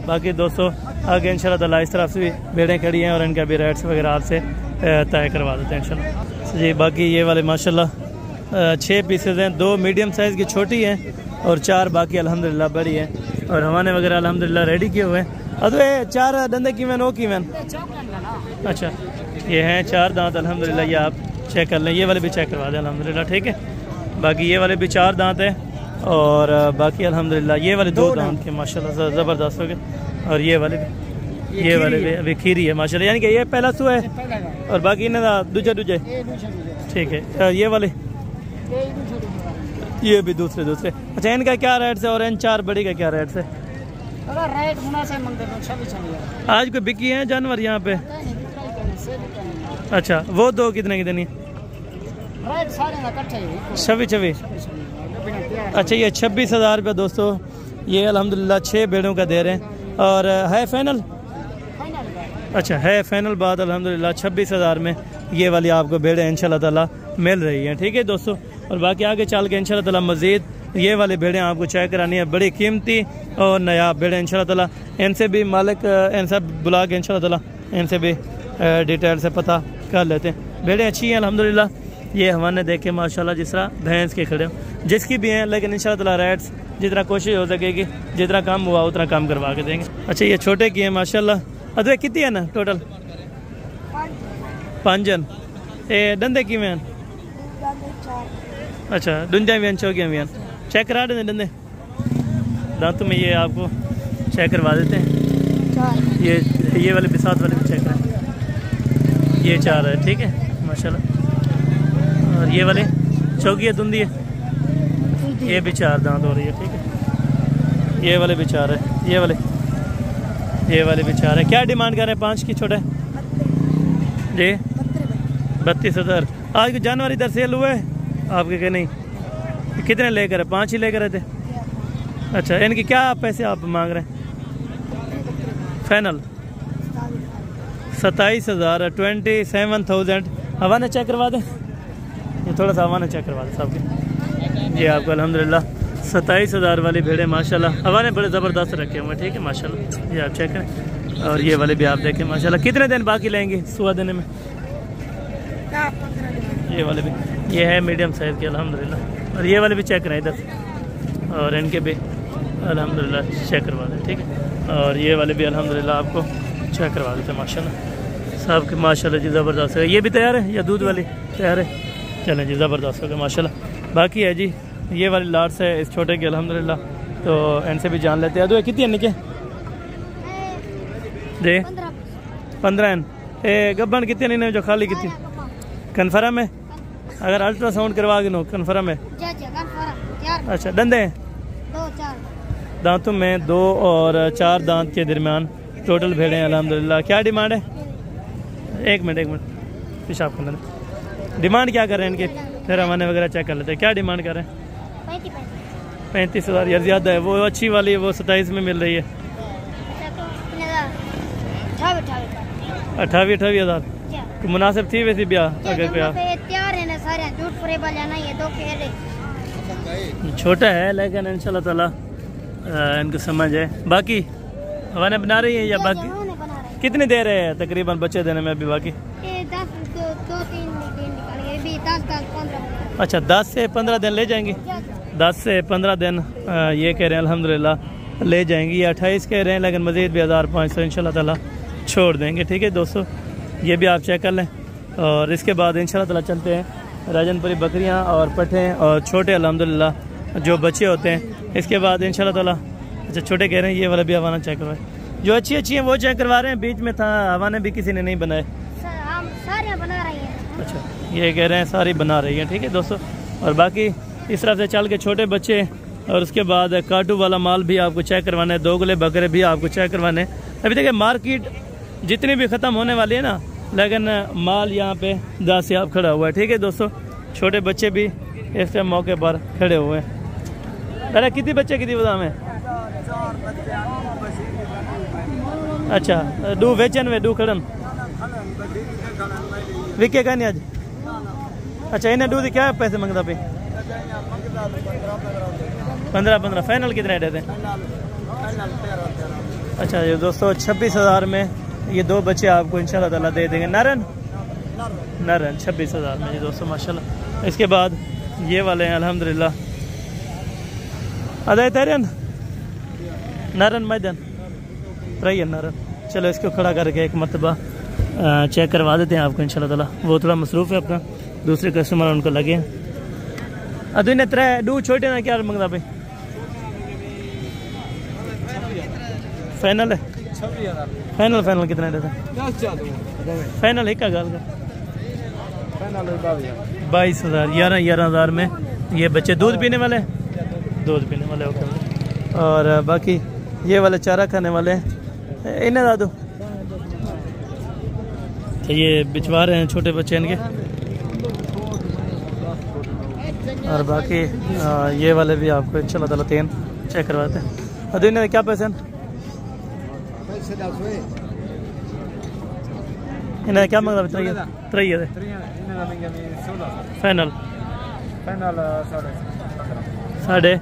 बाकी दोस्तों आगे इंशाल्लाह ताला इस तरफ से भी भेड़ें खड़ी हैं और इनका भी रेट्स वगैरह आपसे तय करवा देते हैं इंशाल्लाह जी। बाकी ये वाले माशाल्लाह 6 पीसेज हैं, 2 मीडियम साइज़ की छोटी हैं और 4 बाकी अल्हम्दुलिल्लाह बड़ी हैं और हवाने वगैरह अल्हम्दुलिल्लाह रेडी किए हुए हैं। अब ये 4 दंदे की मैन वो की मैन? अच्छा ये हैं 4 दांत अल्हम्दुलिल्लाह। ये आप चेक कर लें, ये वाले भी चेक करवा दें अल्हम्दुलिल्लाह ठीक है। बाकी ये वाले भी 4 दांत हैं और बाकी अल्हम्दुलिल्लाह ये वाले 2 दांत के माशाल्लाह ज़बरदस्त हो गए। और ये वाले भी अभी खीरी है माशाल्लाह, यानी कि ये पहला सू है और बाकी इन्हें दूजे ठीक है। ये वाले ये भी दूसरे। अच्छा इनका क्या रेट है और इन 4 बड़ी का क्या रेट है? आज कोई बिकी है जानवर यहाँ पे? अच्छा वो 2 कितने की देनी है? 26। अच्छा ये 26,000 रुपये दोस्तों ये अल्हम्दुलिल्लाह 6 भेड़ों का दे रहे हैं और है फाइनल? अच्छा है फाइनल बात अल्हम्दुलिल्लाह 26,000 में ये वाली आपको भेड़ें इंशाल्लाह ताला मिल रही हैं ठीक है दोस्तों। और बाकी आगे चल के इंशाल्लाह ताला मज़ीद ये वाली भेड़ें आपको चेक करानी है, बड़ी कीमती और नायाब भेड़ें इंशाल्लाह ताला। इनसे भी मालिक इनसे बुला के इंशाल्लाह ताला इनसे भी डिटेल से पता कर लेते हैं। भेड़ें अच्छी हैं अल्हम्दुलिल्लाह। ये हमारे देखे माशाल्लाह जिस तरह भैंस के खड़े जिसकी भी हैं, लेकिन इंशाल्लाह ताला रेट्स जितना कोशिश हो सकेगी जितना कम हुआ उतना कम करवा के देंगे। अच्छा ये छोटे की है माशाल्लाह। अरे कितनी है ना टोटल? 5 जन। ये डंदे की में? अच्छा डुंजा भी चौकियाँ भी चेक करा देते डंदे दांतों में, ये आपको चेक करवा देते हैं। ये वाले भी 7 वाले भी चेक करें। ये 4 है ठीक है माशाल्लाह। और ये वाले चौकी है धुंधी है, ये भी 4 दांत हो रही है ठीक है। ये वाले भी 4 है, ये वाले भी 4 है। क्या डिमांड कर रहे हैं 5 की छोटे जी? 32,000। आज के जानवर इधर सेल हुए आपके के नहीं? कितने लेकर है? 5 ही लेकर थे। अच्छा इनकी क्या पैसे आप मांग रहे हैं? फाइनल 27,000 27,000। हवाने चेक करवा दें, ये थोड़ा सा हवाने चेक करवा दें सबके। ये आपको अल्हम्दुलिल्लाह 27,000 वाली भेड़ें माशाल्लाह हवाने बड़े ज़बरदस्त रखे हुए ठीक है माशाल्लाह। ये आप चेक करें। और ये वाले भी आप देखें माशाल्लाह। कितने दिन बाकी लेंगे सुबह देने में? ये वाले भी ये है मीडियम साइज़ के अल्हम्दुलिल्लाह। और ये वाले भी चेक करें इधर और इनके भी अल्हम्दुलिल्लाह चेक करवा दें, ठीक है। और ये वाले भी अल्हम्दुलिल्लाह आपको चेक करवा देते हैं माशाल्लाह। सब के माशाल्लाह जी ज़बरदस्त है। ये भी तैयार है या दूध वाली तैयार है? चलें जी, ज़बरदस्त हो गया माशाल्लाह। बाकी है जी ये वाली लाट्स है इस छोटे की अल्हम्दुलिल्लाह, तो इनसे भी जान लेते हैं। तो कितनी है निके दे 15 गब्बन कितने नहीं जो खाली कितनी कन्फर्म है? अगर अल्ट्रासाउंड करवा के नो कन्फर्म है? अच्छा, दंदे दांतों में 2 और 4 दांत के दरमियान टोटल भेड़े हैं अल्हम्दुलिल्लाह। क्या डिमांड है? एक मिनट पेशाब कर लेना। डिमांड क्या कर रहे हैं इनके? फिर हमारे वगैरह चेक कर लेते हैं। क्या डिमांड कर रहे हैं? 35,000 यार ज़्यादा है। वो अच्छी वाली वो 27 में मिल रही है। 28,000 मुनासिब थी वैसे ब्याह? अगर ब्याह छोटा है लेकिन इंशाल्लाह ताला इनको समझ है। बाकी हवाने बना रही है या बाकी कितनी देर है तकरीबन बच्चे देने में अभी? बाकी 10 से 15 दिन ले जाएंगी। 10 से 15 दिन ये कह रहे हैं अल्हम्दुलिल्लाह ले जाएंगी। 28 कह रहे हैं लेकिन मज़ीद भी 1500 इंशाल्लाह ताला छोड़ देंगे, ठीक है दोस्तों। ये भी आप चेक कर लें। और इसके बाद इंशाल्लाह ताला चलते हैं राजनपुरी बकरियां और पट्ठे और छोटे अल्हम्दुलिल्लाह जो बच्चे होते हैं। इसके बाद इंशाल्लाह ताला अच्छा छोटे कह रहे हैं ये वाला भी हवाना चेक करवाए। जो अच्छी हैं वो चेक करवा रहे हैं। बीच में था हवाने भी किसी ने नहीं बनाए। अच्छा, ये कह रहे हैं सारी बना रही है, ठीक है दोस्तों। और बाकी इस तरफ से चल के छोटे बच्चे और उसके बाद काटू वाला माल भी आपको चेक करवाना है। दोगले बकरे भी आपको चेक करवाने हैं। अभी देखिए मार्केट जितनी भी ख़त्म होने वाली है ना, लेकिन माल यहाँ पे दस्तयाब खड़ा हुआ है, ठीक है दोस्तों। छोटे बच्चे भी इस टाइम मौके पर खड़े हुए हैं। अरे कितने बच्चे कितनी बदाम है? अच्छा, डू वेचन वे डू खड़न विके का नहीं आज? अच्छा, इन्हें दूध क्या पैसे मंगता पे? 15 फाइनल कितने देते हैं? अच्छा ये दोस्तों 26,000 में ये 2 बच्चे आपको इंशाल्लाह ताला दे देंगे। नरन 26,000 में जी दोस्तों माशाल्लाह। इसके बाद ये वाले हैं अल्हम्दुलिल्लाह अदय तैरन नरन मैदान रही है नरन। चलो इसको खड़ा करके एक मरतबा चेक करवा देते हैं आपको इंशाल्लाह ताला। वो थोड़ा मसरूफ़ है अपना, दूसरे कस्टमर उनको लगे हैं। अदू ने 3 डू छोटे ना क्या मंगता भाई? फाइनल है? फाइनल कितना देता? फाइनल एक का गाल का 22,000 11,000 में ये बच्चे दूध पीने वाले ओके। और बाकी ये वाले चारा खाने वाले इन्हें दादू तो ये बिचवा रहे हैं छोटे बच्चे इनके। और बाकी ये वाले भी आपको इंशाल्लाह ताला 3 चेक करवाते हैं। अदू इन्हें क्या पैसे इन्हें क्या मंगता? त्रैया फाइनल 15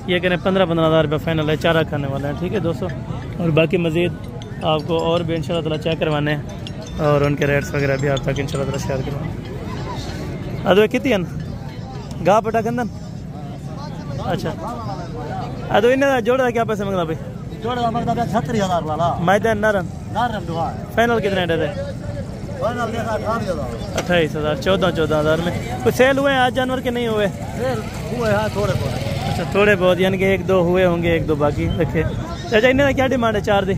ये कह रहे हैं 15,000 रुपये फाइनल है। चारा खाने वाले हैं, ठीक है दोस्तों। और बाकी मज़ीद आपको और भी इंशाल्लाह ताला चेक करवाने हैं और उनके रेट्स वगैरह भी आप तक इंशाल्लाह ताला शेयर करवाने। अदो कितनी है गा पटा कंदन? अच्छा, अदो इन्हें जोड़ा क्या पैसे मंगता भाई? 36,000 वाला मैदान नरन फाइनल कितने देते? 28,000 14,000 में। कुछ सेल हुए हैं आज जानवर के नहीं हुए? थोड़े बहुत। अच्छा थोड़े बहुत, यानी कि 1-2 हुए होंगे, 1-2 बाकी रखे। अच्छा इन्हें क्या डिमांड है? 4 दी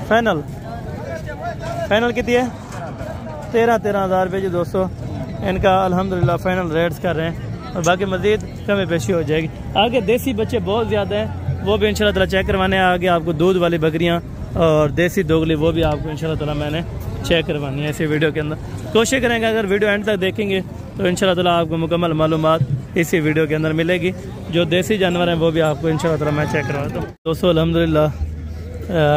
फाइनल कितनी है? 13,000 रुपये जी दोस्तों इनका अल्हम्दुलिल्लाह फाइनल रेट्स कर रहे हैं। और बाकी मज़ीद कमी पेशी हो जाएगी। आगे देसी बच्चे बहुत ज़्यादा हैं, वो भी इंशाल्लाह ताला चेक करवाने हैं। आगे आपको दूध वाली बकरियां और देसी दोगली वो भी आपको इंशाल्लाह ताला मैंने चेक करवानी है इसी वीडियो के अंदर। कोशिश करेंगे अगर वीडियो एंड तक देखेंगे तो इंशाल्लाह ताला आपको मुकम्मल मालूमात इसी वीडियो के अंदर मिलेगी। जो देसी जानवर हैं वो भी आपको इंशाल्लाह ताला मैं चेक करवाता हूँ। दोस्तों अल्हम्दुलिल्लाह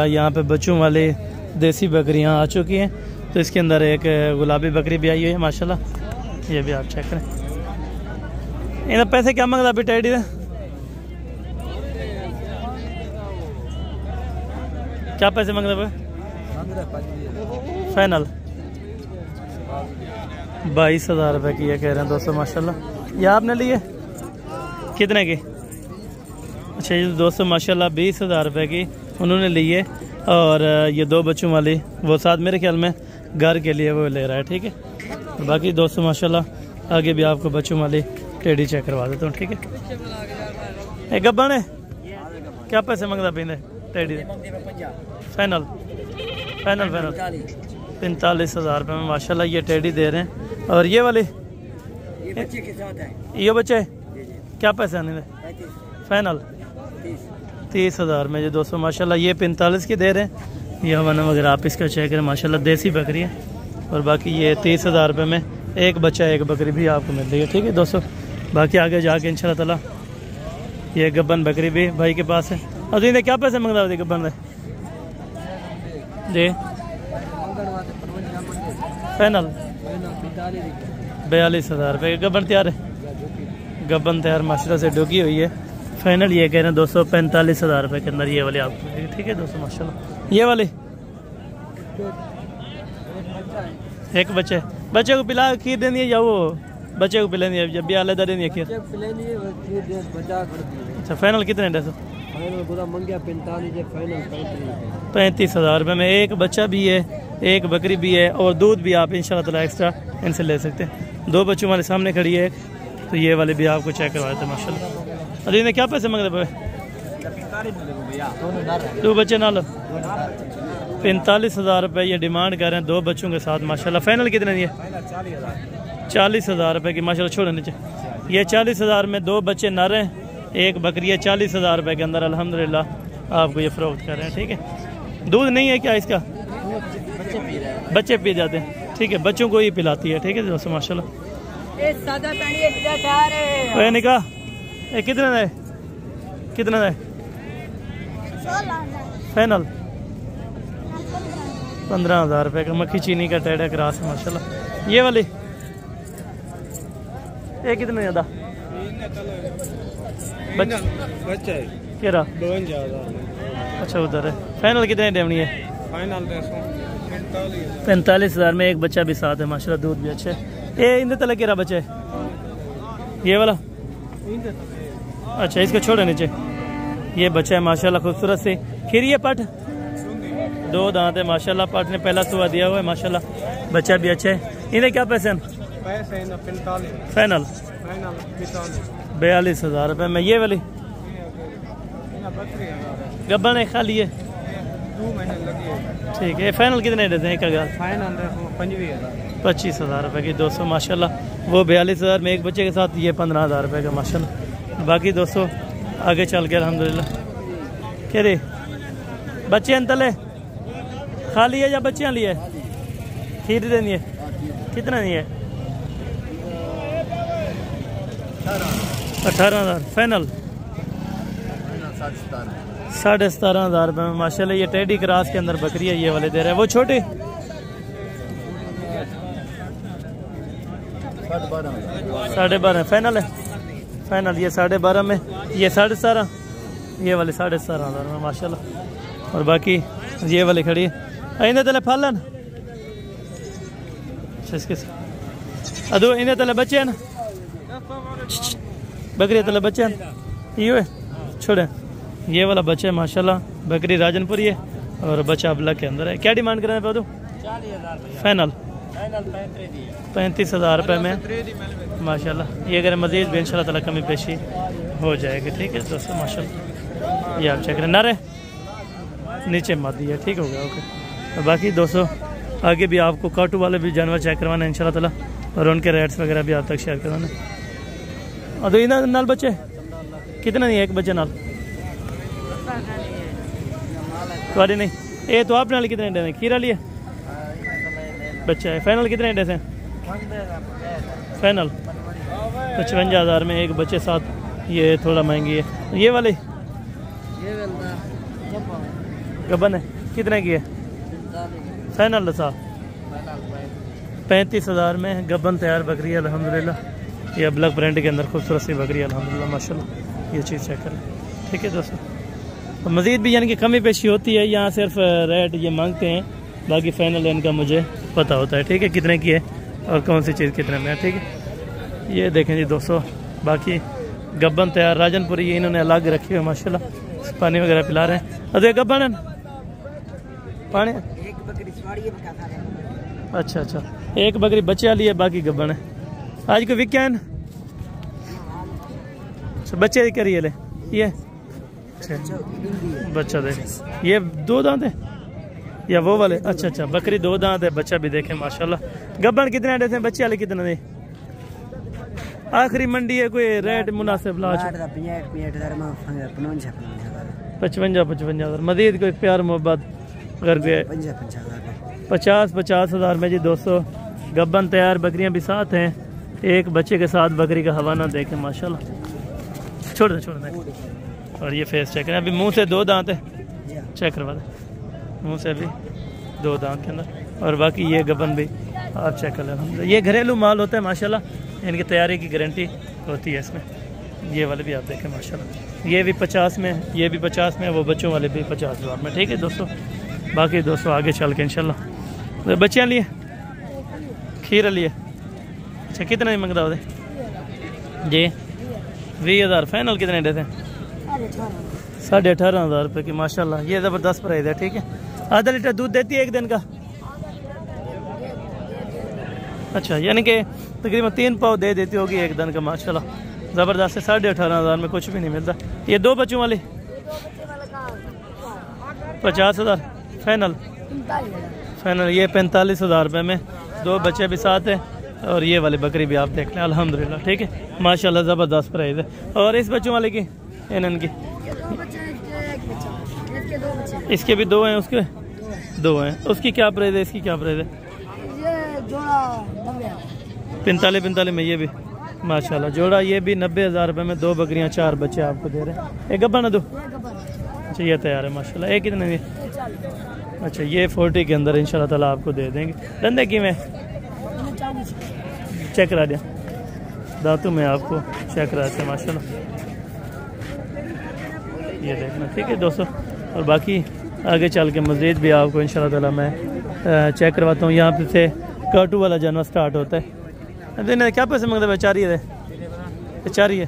यहाँ पे बच्चों वाली देसी बकरियाँ आ चुकी हैं। तो इसके अंदर एक गुलाबी बकरी भी आई हुई है माशाल्लाह, ये भी आप चेक करें। इन पैसे क्या मंगता बेटा एडी दे? क्या पैसे मंगता भाई? फाइनल 22,000 रुपये की ये कह रहे हैं दोस्तों माशाल्लाह। ये आपने लिए कितने की? अच्छा ये दोस्तों माशाल्लाह 20,000 रुपये की उन्होंने ली है। और ये 2 बच्चों वाली वो साथ मेरे ख्याल में घर के लिए वो ले रहा है, ठीक है। बाकी दोस्तों माशाल्लाह आगे भी आपको बच्चों वाली टेडी चेक करवा देता हूँ, ठीक है। एक गब्बन है, क्या पैसे मंगता पीने टेडी? फाइनल फाइनल फाइनल 45,000 रुपये में माशाल्लाह ये टेडी दे रहे हैं। और ये वाली ये बच्चे क्या पैसे आने दे? फाइनल 30,000 में ये दोस्तों माशाल्लाह ये 45 की दे रहे हैं। ये हवाना वगैरह आप इसका चेक करें, माशाल्लाह देसी बकरी है। और बाकी ये 30,000 रुपये में एक बच्चा एक बकरी भी आपको मिल रही है, ठीक है दोस्तों। बाकी आगे जाके इंशाल्लाह ताला ये गब्बन बकरी भी भाई के पास है। और इन्हें क्या पैसे मंगता होती गब्बन में जी? फाइनल 42,000 रुपये गब्बन तैयार है। गब्बन तैयार माशाल्लाह से डोगी हुई है। फाइनल ये कह रहे हैं 245,000 रुपये के अंदर ये वाली आपको, ठीक है दोस्तों माशाल्लाह। ये वाली एक बच्चे को पिला खीर देनी है या वो बच्चे को पिलानी है? जब भी अलग देनी है खीर। अच्छा फाइनल कितने डेढ़? 35,000 रुपये में एक बच्चा भी है, एक बकरी भी है और दूध भी आप इंशाल्लाह ताला एक्स्ट्रा इनसे ले सकते हैं। 2 बच्चों वाले सामने खड़ी है, तो ये वाले भी आपको चेक करवा देते हैं माशाल्लाह। और इन्हें क्या पैसे मांगते पे? 2 बच्चे ना लो 45,000 रुपये ये डिमांड कर रहे हैं 2 बच्चों के साथ माशाल्लाह। फाइनल कितने दिए? 40,000 रुपये की माशाल्लाह। छोड़ो नीचे। ये 40,000 में 2 बच्चे नर हैं, एक बकरी है। 40,000 रुपये के अंदर अल्हम्दुलिल्लाह आपको ये फरोख्त कर रहे हैं, ठीक है। दूध नहीं है क्या इसका? बच्चे पी जाते हैं, ठीक है, बच्चों को ही पिलाती है, ठीक है दोस्तों माशाल्लाह। निकाह कितना है? कितना है फाइनल? 15,000 रुपये का मक्खी चीनी का टेढ़ा क्रास है माशाल्लाह। ये वाली ये कितने ज़्यादा बच्चा है? क्या? 52,000। अच्छा उधर है। फाइनल कितने देवनी है? फाइनल 45,000 में एक बच्चा भी साथ है माशाल्लाह। दूध भी अच्छा है। ये इन तले केरा बच्चा है ये वाला? अच्छा इसको छोड़ो नीचे। ये बच्चा है माशाल्लाह खूबसूरत से। फिर ये पट 2 दांत है माशाल्लाह। पट ने पहला सुबह दिया हुआ है माशाल्लाह। बच्चा भी अच्छा है। इन्हें क्या पैसे हैं? फाइनल 42,000 रुपये में। ये वाली गब्बन है खाली है, 2 महीने लगी है, ठीक है। फाइनल कितने देते हैं? एक फाइनल 25,000 रुपये की दोस्तों माशाल्लाह। वो 42,000 में एक बच्चे के साथ, ये 15,000 रुपये का माशाल्लाह। बाकी दोस्तों आगे चल के अल्हम्दुलिल्लाह। कह रहे बच्चे अंतले खाली है या बच्चियाँ लिए? खीर देनी है? कितना नहीं है? 18,000 फाइनल 17,500 रुपये में माशाल्लाह। ये टेडी क्रास के अंदर बकरी है, ये वाले दे रहे हैं। वो छोटे 12.5 फाइनल है। फाइनल ये 12.5 में, ये 17.5, ये वाले 17,500 में माशाल्लाह। और बाकी ये वाली खड़ी है। इन्हें तले फल है ना? अदो इन्हें तले बच्चे हैं ना? बकरी तले बच्चे हैं ये छोड़े। ये वाला बच्चा है माशाल्लाह। बकरी राजनपुरी है और बच्चा अबला के अंदर है। क्या डिमांड कर रहे हैं पौधो? फाइनल 35,000 रुपये में माशाल्लाह। ये अगर मज़ीद भी इंशाल्लाह ताला कमी पेशी हो जाएगी, ठीक है दोस्तों माशाल्लाह। ये आप चेक करें। नारे नीचे मादी है, ठीक हो गया, ओके। और बाकी दोस्तों आगे भी आपको काटू वाले भी जानवर चेक करवाना है इंशाल्लाह ताला, और उनके रेट्स वगैरह भी आप तक शेयर करवाना है। और तो इन्हें नाल बच्चे कितना नहीं है? एक बच्चे नाल तुम्हारी नहीं। ये तो आप नाल कितने डे खीरा लिए बच्चा है। फाइनल कितने डे से? फाइनल 55,000 में एक बच्चे साथ। ये थोड़ा महंगी है। ये वाली गबन है, कितने की है? फाइनल सा 35,000 में गबन तैयार बकरी है अल्हम्दुलिल्लाह। ये ब्लैक प्रिंट के अंदर खूबसूरत सी बकरी है अल्हम्दुलिल्लाह माशाल्लाह। ये चीज़ चेक करें, ठीक है दोस्तों। तो मज़ीद भी यानी कि कमी पेशी होती है। यहाँ सिर्फ रेट ये मांगते हैं, बाकी फ़ाइनल इनका मुझे पता होता है, ठीक है, कितने की है और कौन सी चीज़ कितने में है, ठीक है। ये देखें जी दोस्तों, बाकी गब्बन तैयार राजनपुरी ये इन्होंने अलग रखी हुई माशाल्लाह, पानी वगैरह पिला रहे हैं। अरे गब्बन है पानी, अच्छा अच्छा, एक बकरी बच्चे वाली है, बाकी गब्बन है। आज को विक क्या है ना, बच्चे करिए ले ये बच्चा देख, ये 2 दांत है या वो वाले, अच्छा अच्छा, बकरी 2 दांत है, बच्चा भी देखे माशाल्लाह। गब्बन कितने अंडे थे, बच्चे वाले कितने थे? आखिरी मंडी है, कोई रेट मुनासिब ला 55,000 मजीद कोई प्यार मोहब्बत कर गए 50,000 में जी दोस्तों। गब्बन तैयार, बकरियां भी साथ हैं, एक बच्चे के साथ बकरी का हवाना देखें माशाल्लाह। छोड़ दे। और ये फेस चेक करें, अभी मुंह से 2 दांत है, चेक करवा दे, मुंह से अभी 2 दांत के अंदर। और बाकी ये गब्बन भी आप चेक कर लें, ये घरेलू माल होता है माशाल्लाह, इनकी तैयारी की गारंटी होती है इसमें। ये वाले भी आप देखें माशाल्लाह, ये भी 50 में, ये भी 50 में, वो बच्चों वाले भी 50,000 में। ठीक है दोस्तों, बाकी दोस्तों आगे चल के इंशाल्लाह। तो बच्चियाँ लिए खीर लिए, अच्छा कितना ही मंगता होते जी? 20,000 फाइनल कितने देते हैं? 18,500 रुपये की माशाल्लाह, ये ज़बरदस्त प्राइस है। ठीक है, आधा लीटर दूध देती है एक दिन का, अच्छा यानी कि तकरीबन 3 पाव दे देती होगी एक दिन का माशाल्लाह, ज़बरदस्त है। 18,500 में कुछ भी नहीं मिलता। ये 2 बच्चों वाली 50,000 फाइनल, ये 45,000 रुपये में 2 बच्चे भी साथ हैं। और ये वाली बकरी भी आप देख लें अल्हम्दुलिल्लाह, ठीक है माशाल्लाह, ज़बरदस्त प्राइस है। और इस बच्चों वाले की इनकी इसके भी 2 हैं, उसके 2 हैं, उसकी क्या प्राइस है, इसकी क्या प्राइस है? 45 में ये भी माशाल्लाह जोड़ा, ये भी 90,000 रुपये में 2 बकरियां 4 बच्चे आपको दे रहे हैं। एक गब्बा ना दो, अच्छा ये तैयार है माशाल्लाह। एक कितने ये? अच्छा ये 40 के अंदर इंशाल्लाह ताला आपको दे देंगे। धंधे की में चेक करा दिया, दांतों में आपको चेक करा दिया माशाल्लाह, ये देखना। ठीक है दोस्तों, और बाकी आगे चल के मज़ीद भी आपको इंशाल्लाह ताला मैं चेक करवाता हूँ। यहाँ पे से काटू वाला जानवर स्टार्ट होता है। अरे क्या पैसे मंगते बेचारी है? बेचारी है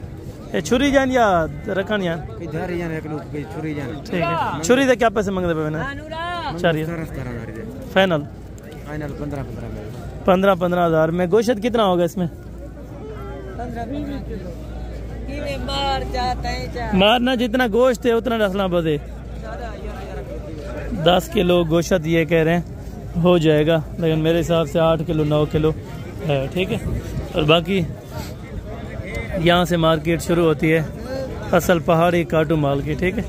ये छुरी जान या रखन जान? ठीक है, छुरी से क्या पैसे मंगते पे? फाइनल 15,000 में। गोश्त कितना होगा इसमें? मारना जितना गोश्त है उतना रसना बदे 10 किलो गोश्त ये कह रहे हैं हो जाएगा, लेकिन मेरे हिसाब से 8 किलो 9 किलो है। ठीक है, और बाकी यहाँ से मार्केट शुरू होती है असल पहाड़ी काटू माल की। ठीक है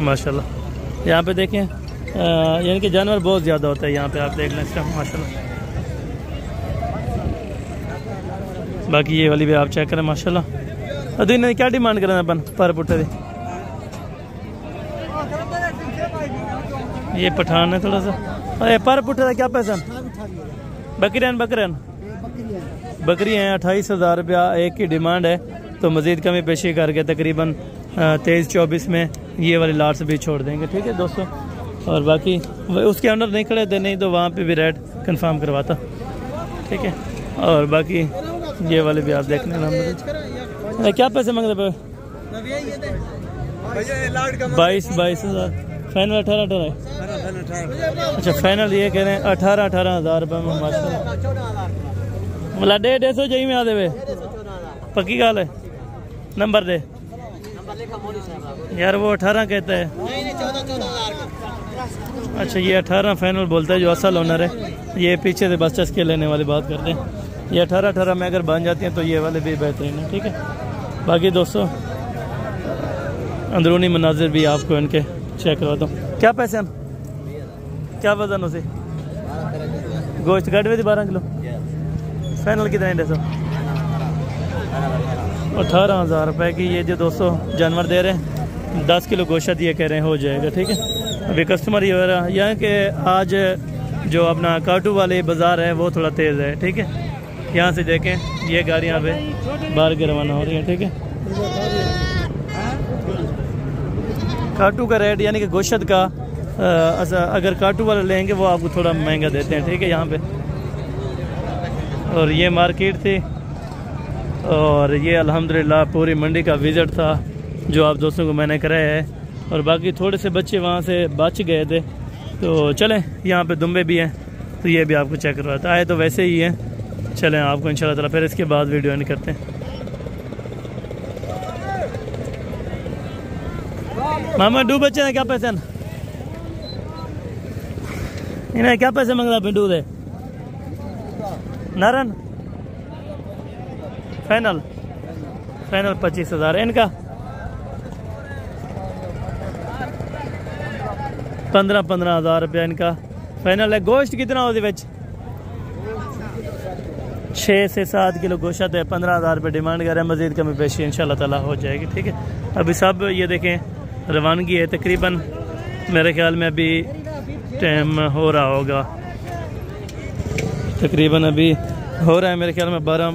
माशाल्लाह, यहाँ पे देखें यानी कि जानवर बहुत ज़्यादा होता है यहाँ पे, आप देख लें इसका माशाल्लाह। बाकी ये वाली भी आप चेक करें माशाल्लाह। अभी नहीं क्या डिमांड करना अपन पर पुट्ठे दी? ये पठान है थोड़ा सा। अरे पर पुट्ठे का क्या पैसा? बकरियान बकरी हैं 28,000 रुपया एक की डिमांड है, तो मज़ीद कमी पेशी करके तकरीबन 23-24 में ये वाली लाट्स भी छोड़ देंगे। ठीक है दोस्तों, और बाकी उसके अंदर नहीं खड़े थे, नहीं तो वहाँ पे भी रेट कंफर्म करवाता। ठीक है, और बाकी ये वाले भी आप देखने ना। क्या पैसे मांगते पे? 22,000 फाइनल 18,000। अच्छा फाइनल ये कह रहे हैं 18,000 रुपये में माशाल्लाह। मतलब 150 चाहिए में आधे वे पक्की गाल है। नंबर दे यार, वो 18 कहता है। अच्छा ये 18 फाइनल बोलता है जो असल ओनर है, ये पीछे से बस चस्के लेने वाली बात करते हैं। ये 18 में अगर बन जाती हैं तो ये वाले भी बेहतरीन है। ठीक है, बाकी दोस्तों अंदरूनी मनाजिर भी आपको इनके चेक करवाता हूँ। क्या पैसे हम, क्या वजन उसे? गोश्त गढ़ हुए 12 किलो। फाइनल कितना है? 18,000 रुपये की ये जो दोस्तों जानवर दे रहे हैं, 10 किलो गोश्त ये कह रहे हैं हो जाएगा। ठीक है, अभी कस्टमर ये हो रहा है यहाँ के आज जो अपना काटू वाले बाज़ार है वो थोड़ा तेज़ है। ठीक है, यहाँ से देखें ये गाड़ियाँ पे बाहर के रवाना हो रही हैं। ठीक है, काटू का रेट यानी कि गोश्त का अगर काटू वाले लेंगे वो आपको थोड़ा महंगा देते हैं। ठीक है यहाँ पे, और ये मार्केट थी और ये अल्हम्दुलिल्लाह पूरी मंडी का विज़िट था जो आप दोस्तों को मैंने कराया है। और बाकी थोड़े से बच्चे वहाँ से बच गए थे, तो चलें यहाँ पे दुम्बे भी हैं तो ये भी आपको चेक करवाता है। तो वैसे ही है, चलें आपको इंशाल्लाह ताला फिर इसके बाद वीडियो एंड करते हैं। मामा डू बच्चे ने क्या पैसे इन्हें क्या पैसे मंगता पिंडू दे नारन फाइनल 25,000 इनका 15,000 रुपया इनका फाइनल है। गोश्त कितना होती बच 6 से 7 किलो गोश्त है। 15,000 रुपये डिमांड कर रहे हैं। मज़ीद कमी पेशी इंशाल्लाह ताला हो जाएगी। ठीक है, अभी सब ये देखें रवानगी है। तकरीबन मेरे ख्याल में अभी टाइम हो रहा होगा, तकरीबन अभी हो रहा है मेरे ख्याल में 12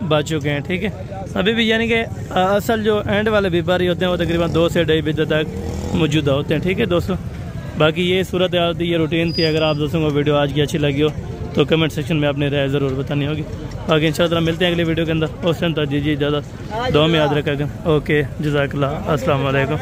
बज चुके हैं। ठीक है, अभी भी यानी कि असल जो एंड वाले व्यापारी होते हैं वो तकरीबन 2 से 2:30 बजे तक मौजूदा होते हैं। ठीक है दोस्तों, बाकी ये सूरत हाल थी, ये रूटीन थी। अगर आप दोस्तों को वीडियो आज की अच्छी लगी हो तो कमेंट सेक्शन में अपनी राय ज़रूर बतानी होगी। बाकी इंशाल्लाह मिलते हैं अगली वीडियो के अंदर। उस टाइम तक दीजिए इजाज़त, दुआ में याद रखा। ओके, जज़ाकल्लाह, अस्सलाम वालेकुम।